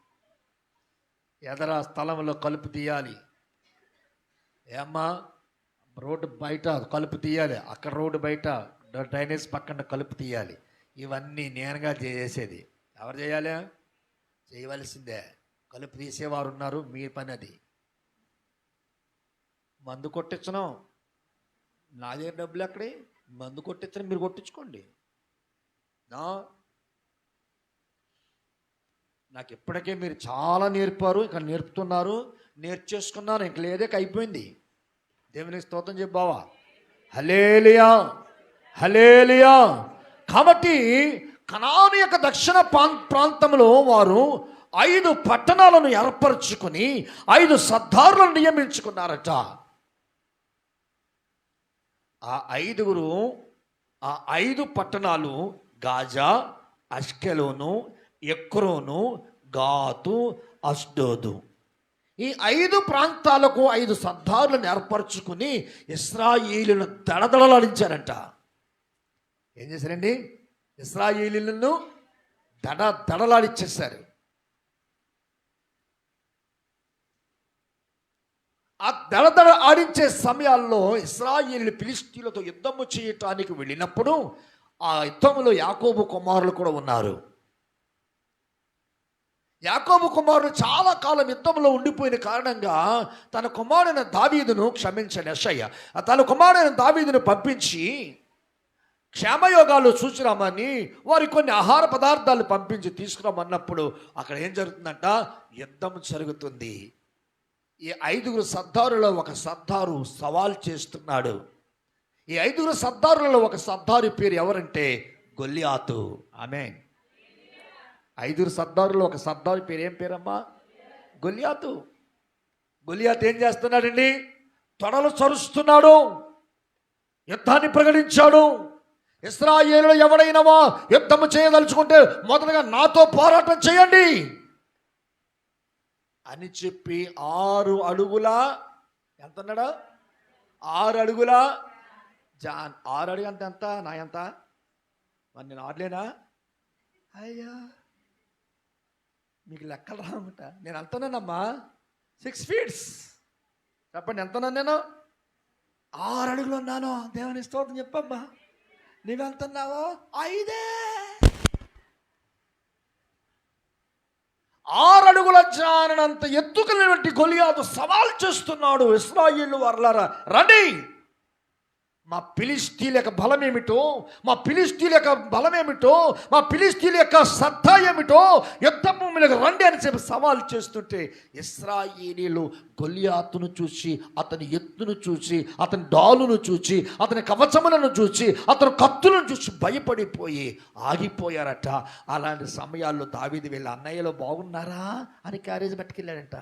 ఎదర స్థలంలో కలుపు తీయాలి. ఏమ్మా, రోడ్డు బయట కలుపు తీయాలి, అక్కడ రోడ్డు బయట డ్రైనేజ్ పక్కన కలుపు తీయాలి. ఇవన్నీ నేనుగా చేసేది. ఎవరు చేయాలి? చేయవలసిందే. కలుపు తీసేవారు ఉన్నారు, మీ పని అది. మందు కొట్టించను, నా దగ్గర డబ్బులు ఎక్కడే? మందు కొట్టించను, మీరు కొట్టించుకోండి. నాకు ఇప్పటికే మీరు చాలా నేర్పారు, ఇక్కడ నేర్పుతున్నారు, నేర్చేసుకున్నాను. ఇంక లేదే, అయిపోయింది. దేవునికి స్తోత్రం చెప్పావా? హల్లెలూయా, హల్లెలూయా. కాబట్టి కనాను యొక్క దక్షిణ ప్రాంతంలో వారు 5 పట్టణాలను ఏర్పరచుకుని 5 సర్దారులను నియమించుకున్నారట. ఆ 5 పట్టణాలు గాజా, అష్కెలోను, ఎక్రోను, గాతు, అష్డోదు. ఈ 5 ప్రాంతాలకు 5 సర్దారులను ఏర్పరచుకుని ఇశ్రాయేలును దడదడలాడించారంట. ఏం చేశారండి? ఇశ్రాయేలీయులను దడలాడిచ్చేశారు. ఆ దడదడ ఆడించే సమయాల్లో ఇశ్రాయేలీయులు ఫిలిష్తీయులతో యుద్ధము చేయటానికి వెళ్ళినప్పుడు ఆ యుద్ధంలో యాకోబు కుమారులు కూడా ఉన్నారు. యాకోబు కుమారుడు చాలా కాలం యుద్ధంలో ఉండిపోయిన కారణంగా తన కుమారుడైన దావీదును యెషయా తన కుమారుడైన దావీదును పంపించి క్షేమయోగాలు చూసిరామని వారి కొన్ని ఆహార పదార్థాలు పంపించి తీసుకురామన్నప్పుడు అక్కడ ఏం జరుగుతుందంట? యుద్ధం జరుగుతుంది. ఈ 5 సర్దారులలో ఒక సర్దారు సవాల్ చేస్తున్నాడు. ఈ 5 సర్దారులలో ఒక సర్దారు పేరు ఎవరంటే గొల్లియాతు. ఆమేన్. 5 సర్దారులో ఒక సర్దారు పేరు ఏం పేరమ్మా? గొల్లియాతు. గొల్లియాతు ఏం చేస్తున్నాడండి? తొడలు చరుస్తున్నాడు, యుద్ధాన్ని ప్రకటించాడు. ఇశ్రాయేలులో ఎవడైనా యుద్ధము చేయదలుచుకుంటే మొదటగా నాతో పోరాటం చేయండి అని చెప్పి 6 అడుగుల ఎంతన్నాడా? 6 అడుగుల 6 అడుగు అంటే ఎంత? నా ఎంత? మరి నేను ఆడలేనా? అయ్యా మీకు లెక్కలు రామట. నేను ఎంతన్నానమ్మా? 6 feet. చెప్పండి, ఎంతన్నాను నేను? 6 అడుగులు ఉన్నాను. దేవుని స్తోత్రం చెప్పమ్మా. నువ్వెంతన్నావో? 5. 6 అడుగుల జానంత ఎత్తుకున్నటువంటి గొలియాతు సవాల్ చేస్తున్నాడు. ఇశ్రాయేలు వారలారా రండి, మా ఫిలిష్తీయుల యొక్క బలం ఏమిటో, మా ఫిలిష్తీయుల యొక్క బలం ఏమిటో, మా ఫిలిష్తీయుల యొక్క సత్తా ఏమిటో యుద్ధ భూమిలోకి రండి అని చెప్పి సవాల్ చేస్తుంటే ఇశ్రాయేలీయులు గొలియాతును చూసి, అతని ఎత్తును చూసి, అతని డాలును చూసి, అతని కవచములను చూసి, అతని కత్తులను చూసి భయపడిపోయి ఆగిపోయారట. అలాంటి సమయాల్లో దావీదు వీళ్ళ అన్నయ్యలో బాగున్నారా అని క్యారేజ్ పట్టుకెళ్ళాడంట.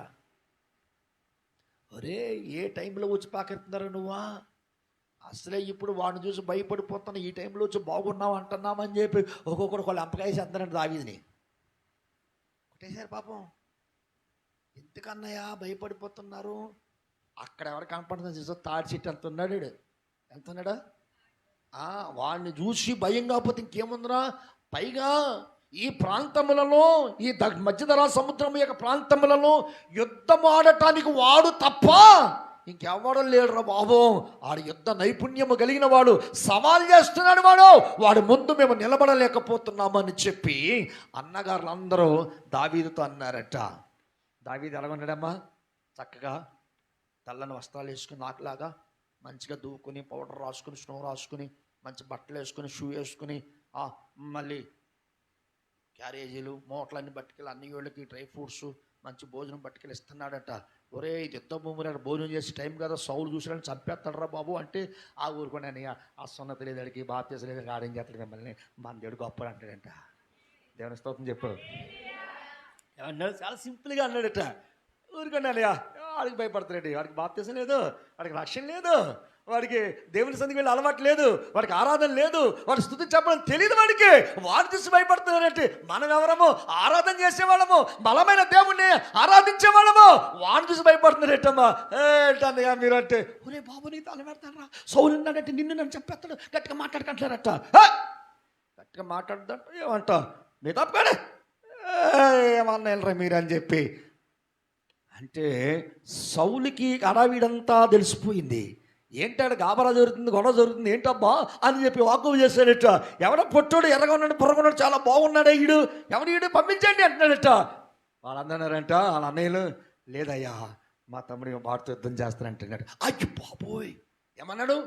ఒరే, ఏ టైంలో వచ్చి పాకెత్తున్నారా నువ్వా? అసలే ఇప్పుడు వాడిని చూసి భయపడిపోతున్నా, ఈ టైంలో వచ్చి బాగున్నావు అంటున్నామని చెప్పి ఒక్కొక్కరు వాళ్ళు ఎంపకాయేసి అంటారంట దావీదుని. కొట్టేశారు పాపం. ఎందుకన్నయ్యా భయపడిపోతున్నారు? అక్కడ ఎవరు కనపడుతుంది చూసా? తాడి చెట్టు ఎంత ఉన్నాడు, ఎంత ఉన్నాడా? వాడిని చూసి భయం కాకపోతే ఇంకేముందిరా? పైగా ఈ ప్రాంతములలో, ఈ మధ్యధరా సముద్రం యొక్క ప్రాంతములలో యుద్ధం ఆడటానికి వాడు తప్ప ఇంకెవ్వడం లేడురా బాబు. ఆడు యుద్ధ నైపుణ్యము కలిగిన వాడు, సవాల్ చేస్తున్నాడు వాడు ముందు మేము నిలబడలేకపోతున్నామని చెప్పి అన్నగారులు అందరూ దావీదుతో అన్నారట. దావీదు ఎలాగొన్నాడమ్మా? చక్కగా తెల్లని వస్త్రాలు వేసుకుని, నాకులాగా మంచిగా దూకుని, పౌడర్ రాసుకుని, స్నో రాసుకుని, మంచి బట్టలు వేసుకుని, షూ వేసుకుని, మళ్ళీ క్యారేజీలు మూటలన్నీ పట్టుకెళ్ళి అన్ని వాళ్ళకి డ్రై ఫ్రూట్స్ మంచి భోజనం పట్టుకెళ్ళి ఇస్తున్నాడట. ఒరే, ఇది యుద్ధ భూములు భోజనం చేసే టైం కదా, సౌలు చూసాడని చంపేస్తాడరా బాబు అంటే ఆ ఊరుకోండి ఆ సున్నత లేదాడికి బాప్తీసం లేదని ఆడేం చేస్తాడు మిమ్మల్ని, మన దేవుడు గొప్ప అంటాడంట. దేవుని స్తోత్రం చెప్పు. ఏమన్నాడు? చాలా సింపుల్గా అన్నాడట. ఊరుకోండి అన్నయ్య, వాడికి భయపడతాడు, వాడికి బాప్తీసం లేదు, వాడికి రక్షణ లేదు, వాడికి దేవుని సన్నిధికి వెళ్ళి అలవాటు లేదు, వాడికి ఆరాధన లేదు, వాడి స్తుతి చెప్పడం తెలియదు, వాడు చూసి భయపడుతున్నాడంటే మనం ఎవరము? ఆరాధన చేసేవాళ్ళము, బలమైన దేవుణ్ణి ఆరాధించేవాళ్ళము, వాడిని చూసి భయపడుతున్నారేటమ్మా. ఏంటన్నయ్య మీరు అంటే, ఒరే బాబు నీ తల పెడతాడరా, సౌలు ఉన్నాడంటే నిన్ను నన్ను చెప్పేస్తాడు, గట్టిగా మాట్లాడుకుంటారట. గట్టిగా మాట్లాడుతుంట ఏమంట? మీ తప్పకాడే ఏమన్నా మీరు అని చెప్పి అంటే సౌలుకి అడావిడంతా తెలిసిపోయింది. ఏంటాడు గాబరా జరుగుతుంది, గొడవ జరుగుతుంది, ఏంటబ్బా అని చెప్పి వాకం చేశాడట. ఎవడో పొట్టోడు ఎర్రగా ఉన్నాడు, పొరగొన్నాడు, చాలా బాగున్నాడే ఈడు, ఈడు పంపించండి అంటున్నాడట. వాళ్ళందన్నారంట, వాళ్ళ అన్నయ్యలు, లేదయ్యా మా తమ్ముడు వాడితో యుద్ధం చేస్తానంటున్నాడు. అయ్యో బాబోయ్, ఏమన్నాడు?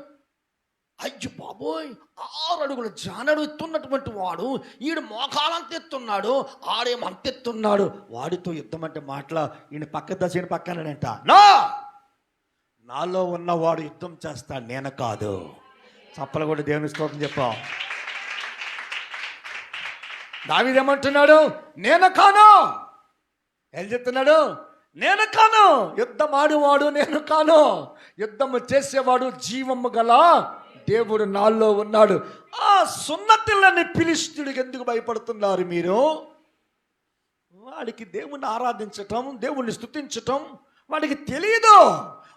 అయ్యో బాబోయ్, 6 అడుగుల జానడు ఎత్తున్నటువంటి వాడు, ఈడు మోకాలంత ఎత్తున్నాడు, ఆడేమో అంత ఎత్తున్నాడు, వాడితో యుద్ధం అంటే మాటల ఈయన పక్క దశని పక్కనంట. నాలో ఉన్నవాడు యుద్ధం చేస్తాడు, నేను కాదు. చప్పలు కూడా దేవుని స్తోత్రం చెప్పాం. దావీదు ఏమంటున్నాడు? నేను కాను. ఏం చెప్తున్నాడు? నేను కాను. యుద్ధం ఆడేవాడు నేను కాను, యుద్ధము చేసేవాడు జీవము గల దేవుడు నాలో ఉన్నాడు. ఆ సున్నతిల్లని ఫిలిష్తీయుడికి ఎందుకు భయపడుతున్నారు మీరు? వాడికి దేవుణ్ణి ఆరాధించటం, దేవుణ్ణి స్తుతించటం వాడికి తెలియదు.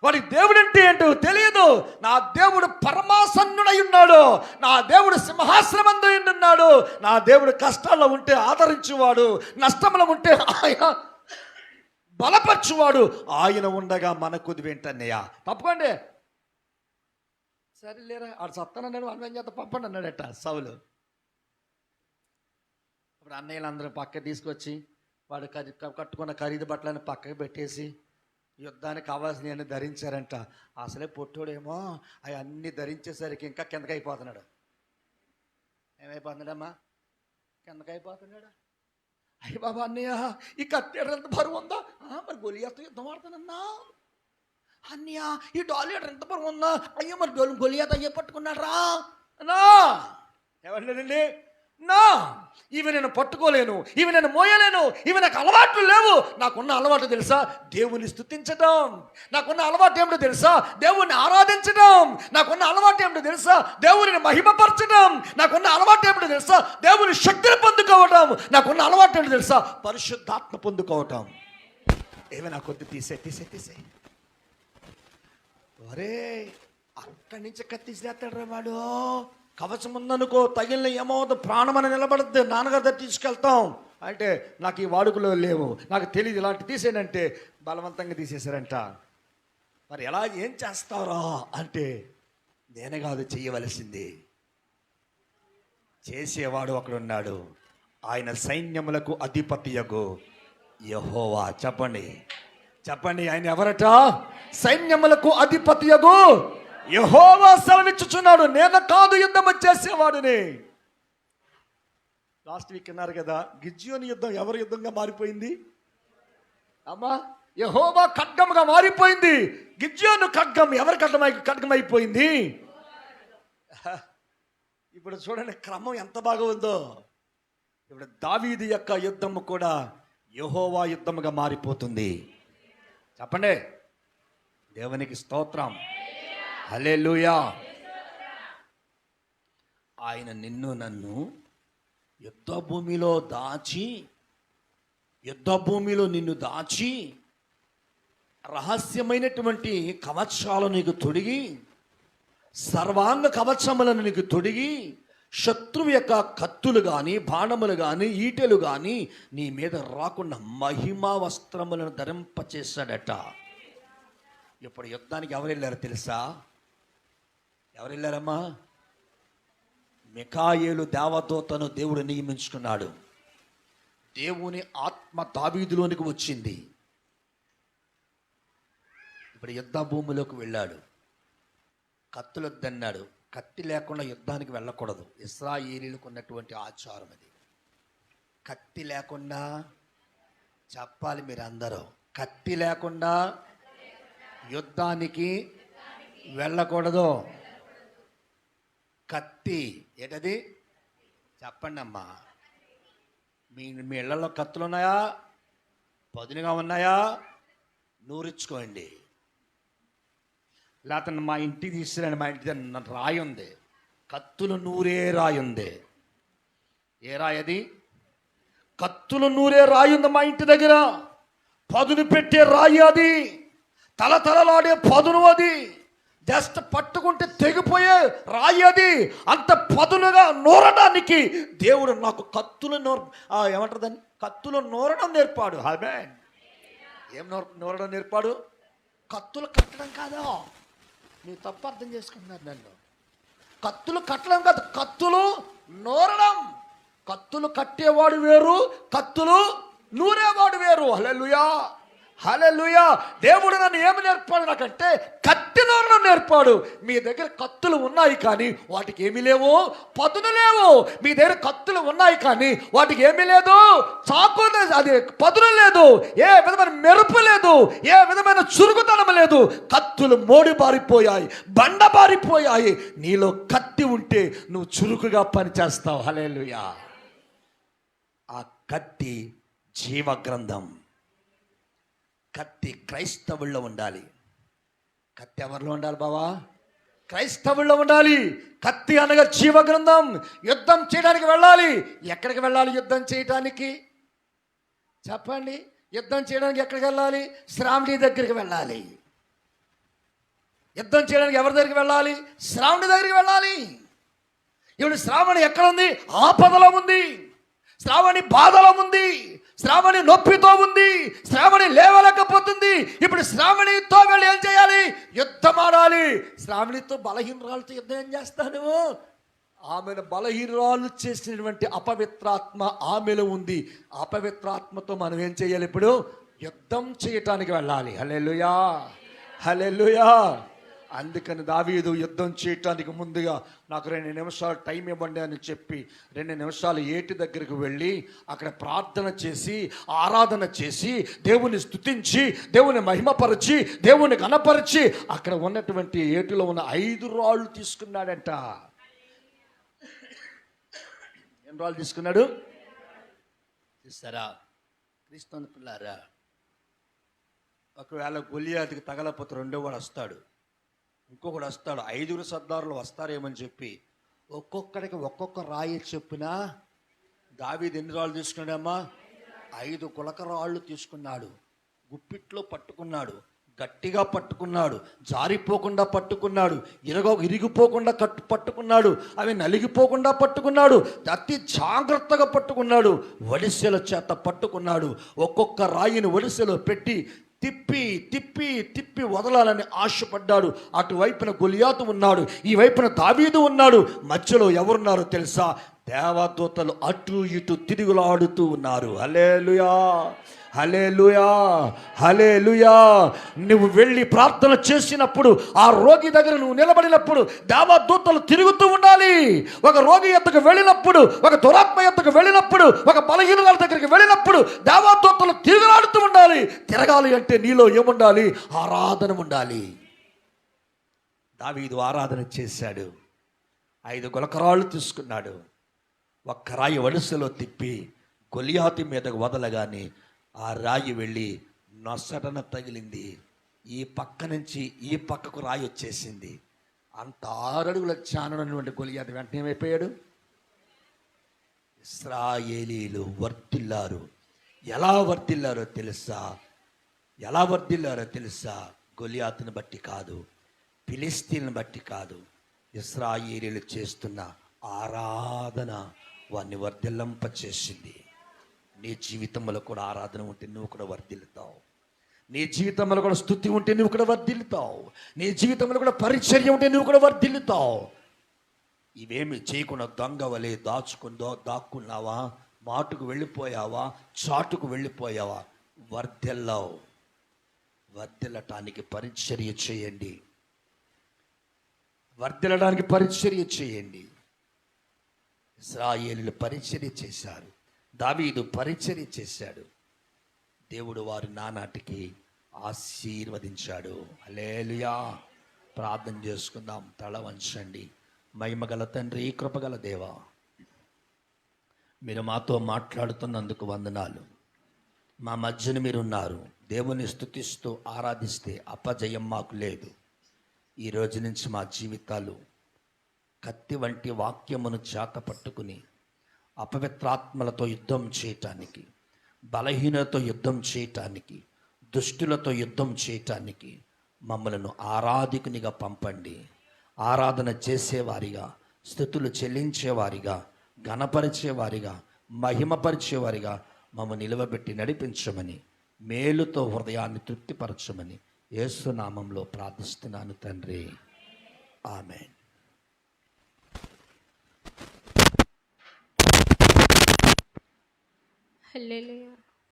వాడికి దేవుడు అంటే ఏంటో తెలియదు. నా దేవుడు పరమాసన్నుడై ఉన్నాడు. నా దేవుడు సింహాసనమందు ఉన్నాడు. నా దేవుడు కష్టాల్లో ఉంటే ఆదరించువాడు, నష్టంలో ఉంటే ఆయన బలపరచువాడు. ఆయన ఉండగా మనకు వెంటన్నయ్య తప్పకండి. సరేలేరా ఆడు సత్తానన్నాడు, అన్నం చేత పంపండి అన్నాడట సౌలు. అప్పుడు అన్నయ్యలందరూ పక్క తీసుకొచ్చి వాడు కట్టుకున్న ఖరీదు బట్టలను పక్కకు పెట్టేసి యుద్ధానికి కావాల్సినవి ధరించారంట. అసలే పొట్టోడేమో అవి అన్నీ ధరించేసరికి ఇంకా కిందకి అయిపోతున్నాడు. ఏమైపోతున్నాడమ్మా? కిందకి అయిపోతున్నాడు. అయ్య బాబా అన్నయ్య ఈ కత్తేడు ఎంత బరువు ఉందా? మరి గొలియాతో యుద్ధం ఆడుతానన్నా. అన్నయ్య ఈ డాలియాటర్ ఎంత బరువు ఉందా? అయ్యో మరి గొలియాత అయ్యే పట్టుకున్నాడు రా అన్నా. ఎవరిలేదండి నా ఇవి నేను పట్టుకోలేను, ఇవి నేను మోయలేను, ఇవి నాకు అలవాట్లు లేవు. నాకున్న అలవాటు తెలుసా? దేవుని స్తుతించడం. నాకున్న అలవాటు ఏమిటో తెలుసా? దేవుణ్ణి ఆరాధించడం. నాకున్న అలవాటు ఏమిటో తెలుసా? దేవుని మహిమపరచడం. నాకున్న అలవాటు ఏమిటో తెలుసా? దేవుని శక్తిని పొందుకోవటం. నాకున్న అలవాటు ఏమిటో తెలుసా? పరిశుద్ధాత్మ పొందుకోవటం. ఏమైనా కొద్ది తీసే ఒరే అక్కడి నుంచి కత్తిసేస్తాడు రా వాడు. కవచం ఉందనుకో, తగిలిన ఏమవుతుంది? ప్రాణమని నిలబడద్దు. నాన్నగారి దగ్గర తీసుకెళ్తాం అంటే నాకు ఈ వాడుకలో లేవు, నాకు తెలియదు, ఇలాంటి తీసేనంటే బలవంతంగా తీసేశారంట. మరి ఎలా ఏం చేస్తారా అంటే నేనే కాదు చేయవలసింది, చేసేవాడు ఒకడున్నాడు. ఆయన సైన్యములకు అధిపతియగు యెహోవా. చెప్పండి ఆయన ఎవరట? సైన్యములకు అధిపతియగు యెహోవా సెలవిచ్చుచున్నాడు, నేను కాదు యుద్ధం చేసేవాడిని. లాస్ట్ వీక్ అన్నారు కదా, గిద్యోని యుద్ధం ఎవరి యుద్ధంగా మారిపోయింది అమ్మా? యెహోవా ఖడ్గముగా మారిపోయింది. గిద్యోను ఖడ్గం ఎవరి ఖడ్గమైపోయింది? ఇప్పుడు చూడండి క్రమం ఎంత బాగా ఉందో. ఇప్పుడు దావీదు యొక్క యుద్ధము కూడా యెహోవా యుద్ధముగా మారిపోతుంది. చెప్పండి దేవునికి స్తోత్రం, హల్లెలూయా. ఆయన నిన్ను నన్ను యుద్ధ భూమిలో నిన్ను దాచి రహస్యమైనటువంటి కవచాలను నీకు తొడిగి, సర్వాంగ కవచములను నీకు తొడిగి, శత్రువు యొక్క కత్తులు కానీ బాణములు కానీ ఈటెలు కానీ నీ మీద రాకుండా మహిమా వస్త్రములను ధరింపచేశాడట. ఇప్పుడు యుద్ధానికి ఎవరు వెళ్ళారో తెలుసా? ఎవరు వెళ్ళారమ్మా? మిఖాయేలు దేవదూతను దేవుడు నియమించుకున్నాడు. దేవుని ఆత్మ దావీదులోనికి వచ్చింది. ఇప్పుడు యుద్ధ భూమిలోకి వెళ్ళాడు. కత్తులొద్దన్నాడు. కత్తి లేకుండా యుద్ధానికి వెళ్ళకూడదు. ఇశ్రాయేలీయులకు ఉన్నటువంటి ఆచారం అది. కత్తి లేకుండా, చెప్పాలి మీరు అందరూ, కత్తి లేకుండా యుద్ధానికి వెళ్ళకూడదు. కత్తి ఏంటది? చెప్పండి అమ్మా. మీ ఇళ్లలో కత్తులు ఉన్నాయా? పదునుగా ఉన్నాయా? నూరించుకోండి. లేకపోతే మా ఇంటికి తీసుకురండి, మా ఇంటి దగ్గర రాయి ఉంది, కత్తులు నూరే రాయి ఉంది. ఏ రాయి అది? కత్తులు నూరే రాయి ఉంది మా ఇంటి దగ్గర. పదును పెట్టే రాయి అది, తలతలలాడే పదును అది, జస్ట్ పట్టుకుంటే తెగిపోయే రాయి అది. అంత పదునుగా నూరడానికి దేవుడు నాకు కత్తులు ఏమంటారు దాన్ని? కత్తులు నూరడం నేర్పాడు. ఆమేన్. ఏం నూరడం నేర్పాడు? కత్తులు కట్టడం కాదు. మీరు తప్పు అర్థం చేసుకుంటున్నారు నన్ను. కత్తులు కట్టడం కాదు, కత్తులు నూరడం. కత్తులు కట్టేవాడు వేరు, కత్తులు నూరేవాడు వేరు. హల్లెలూయా, హల్లెలూయా. దేవుడు నన్ను ఏమి నేర్పాడు నాకంటే కత్తి నూరడం నేర్పాడు. మీ దగ్గర కత్తులు ఉన్నాయి కానీ వాటికి ఏమీ లేవు, పదును లేవు. మీ దగ్గర కత్తులు ఉన్నాయి కానీ వాటికి ఏమీ లేదు, చాకు అది పదును లేదు, ఏ విధమైన మెరుపు లేదు, ఏ విధమైన చురుకుతనం లేదు. కత్తులు మోడి బారిపోయాయి, బండ బారిపోయాయి. నీలో కత్తి ఉంటే నువ్వు చురుకుగా పనిచేస్తావు. హల్లెలూయా. ఆ కత్తి జీవగ్రంథం. కత్తి క్రైస్తవుల్లో ఉండాలి. కత్తి ఎవరిలో ఉండాలి బావా? క్రైస్తవుల్లో ఉండాలి. కత్తి అనగా జీవ గ్రంథం. యుద్ధం చేయడానికి వెళ్ళాలి. ఎక్కడికి వెళ్ళాలి యుద్ధం చేయడానికి? చెప్పండి. యుద్ధం చేయడానికి ఎక్కడికి వెళ్ళాలి? శ్రావణి దగ్గరికి వెళ్ళాలి. యుద్ధం చేయడానికి ఎవరి దగ్గరికి వెళ్ళాలి? శ్రావణి దగ్గరికి వెళ్ళాలి. ఇప్పుడు శ్రావణి ఎక్కడ ఉంది? ఆపదలో ఉంది. శ్రావణి బాధలో ఉంది. శ్రావణి నొప్పితో ఉంది. శ్రావణి లేవలేకపోతుంది. ఇప్పుడు శ్రావణితో వెళ్ళి ఏం చేయాలి? యుద్ధం ఆడాలి. శ్రావణితో బలహీనరాలతో యుద్ధం ఏం చేస్తాను? ఆమెను బలహీనరాలు చేసినటువంటి అపవిత్రాత్మ ఆమెలో ఉంది. అపవిత్రాత్మతో మనం ఏం చేయాలి? ఇప్పుడు యుద్ధం చేయటానికి వెళ్ళాలి. హల్లెలూయా, హల్లెలూయా. అందుకని దావీదు యుద్ధం చేయటానికి ముందుగా నాకు 2 నిమిషాలు టైం ఇవ్వండి అని చెప్పి 2 నిమిషాలు ఏటి దగ్గరికి వెళ్ళి అక్కడ ప్రార్థన చేసి ఆరాధన చేసి దేవుని స్తుతించి దేవుని మహిమపరిచి దేవుని ఘనపరిచి అక్కడ ఉన్నటువంటి ఏటిలో ఉన్న 5 రాళ్ళు తీసుకున్నాడంట. ఎన్ని రాళ్ళు తీసుకున్నాడు? చూస్తారా క్రీస్తుని పిల్లారా? ఒకవేళ గొలియాతుకి తగలపోతే రెండో వాడు వస్తాడు, ఇంకొకడు వస్తాడు, 5 సర్దారులు వస్తారేమని చెప్పి ఒక్కొక్కడికి ఒక్కొక్క రాయి చెప్పిన దావీదు ఎన్ని రాళ్ళు తీసుకున్నాడమ్మా? 5 గులక రాళ్ళు తీసుకున్నాడు. గుప్పిట్లో పట్టుకున్నాడు, గట్టిగా పట్టుకున్నాడు, జారిపోకుండా పట్టుకున్నాడు, ఇరిగిపోకుండా పట్టుకున్నాడు, అవి నలిగిపోకుండా పట్టుకున్నాడు, అతి జాగ్రత్తగా పట్టుకున్నాడు, వడిసెల చేత పట్టుకున్నాడు. ఒక్కొక్క రాయిని వడిసెలో పెట్టి తిప్పి తిప్పి తిప్పి వదలాలని ఆశపడ్డాడు. అటువైపున గొలియాతు ఉన్నాడు, ఈ వైపున దావీదు ఉన్నాడు. మధ్యలో ఎవరున్నారో తెలుసా? దేవదూతలు అటు ఇటు తిరుగులాడుతూ ఉన్నారు. హల్లెలూయా, హల్లెలూయా, హల్లెలూయా. నువ్వు వెళ్ళి ప్రార్థన చేసినప్పుడు ఆ రోగి దగ్గర నువ్వు నిలబడినప్పుడు దేవదూతలు తిరుగుతూ ఉండాలి. ఒక రోగి ఎద్దకు వెళ్ళినప్పుడు, ఒక దురాత్మ ఎద్దకు వెళ్ళినప్పుడు, ఒక బలహీనుల దగ్గరికి వెళ్ళినప్పుడు దేవదూతలు తిరుగులాడుతూ ఉండాలి. తిరగాలి అంటే నీలో ఏముండాలి? ఆరాధన ఉండాలి. దావీదు ఆరాధన చేశాడు. 5 గులకరాళ్ళు తీసుకున్నాడు. ఒక్క రాయి వడిసెలో తిప్పి గొలియాతు మీదకు వదలగానే ఆ రాయి వెళ్ళి నొసటన తగిలింది. ఈ పక్క నుంచి ఈ పక్కకు రాయి వచ్చేసింది. అంత 6 అడుగుల చానటువంటి గొలియాతు వెంటనే ఏమైపోయాడు? ఇశ్రాయేలీలు వర్ధిల్లారు. ఎలా వర్ధిల్లారో తెలుసా? ఎలా వర్ధిల్లారో తెలుసా? గొలియాతుని బట్టి కాదు, ఫిలిస్తీన్లను బట్టి కాదు, ఇశ్రాయేలీలు చేస్తున్న ఆరాధన వారిని వర్ధిల్లంపచేసింది. నీ జీవితంలో కూడా ఆరాధన ఉంటే నువ్వు కూడా వర్ధిల్లుతావు. నీ జీవితంలో కూడా స్తుతి ఉంటే నువ్వు కూడా వర్ధిల్లుతావు. నీ జీవితంలో కూడా పరిచర్య ఉంటే నువ్వు కూడా వర్ధిల్లుతావు. ఇవేమి చేయకుండా దొంగ వలె దాక్కున్నావా? మాటుకు వెళ్ళిపోయావా? చాటుకు వెళ్ళిపోయావా? వర్ధిల్లావు. వర్ధిల్లటానికి పరిచర్య చేయండి. వర్ధిల్లడానికి పరిచర్య చేయండి. ఇశ్రాయేలీయులు పరిచర్య చేశారు. దావీదు పరిచర్య చేశాడు. దేవుడు వారి నానాటికి ఆశీర్వదించాడు. హల్లెలూయా. ప్రార్థన చేసుకుందాం. తల వంచండి. మహిమగల తండ్రి, కృపగల దేవా, మీరు మాతో మాట్లాడుతున్నందుకు వందనాలు. మా మధ్యన మీరున్నారు. దేవుని స్తుతిస్తూ ఆరాధిస్తే అపజయం మాకు లేదు. ఈ రోజు నుంచి మా జీవితాలు కత్తి వంటి వాక్యమును చేత పట్టుకుని అపవిత్రాత్మలతో యుద్ధం చేయటానికి, బలహీనతో యుద్ధం చేయటానికి, దుష్టులతో యుద్ధం చేయటానికి మమ్మలను ఆరాధికునిగా పంపండి. ఆరాధన చేసేవారిగా, స్తుతులు చెల్లించేవారిగా, ఘనపరిచేవారిగా, మహిమపరిచేవారిగా మమ్మల్ని నిలవబెట్టి నడిపించమని, మేలుతో హృదయాన్ని తృప్తిపరచమని యేసు నామంలో ప్రార్థిస్తున్నాను తండ్రి. ఆమేన్. హల్లెలూయా.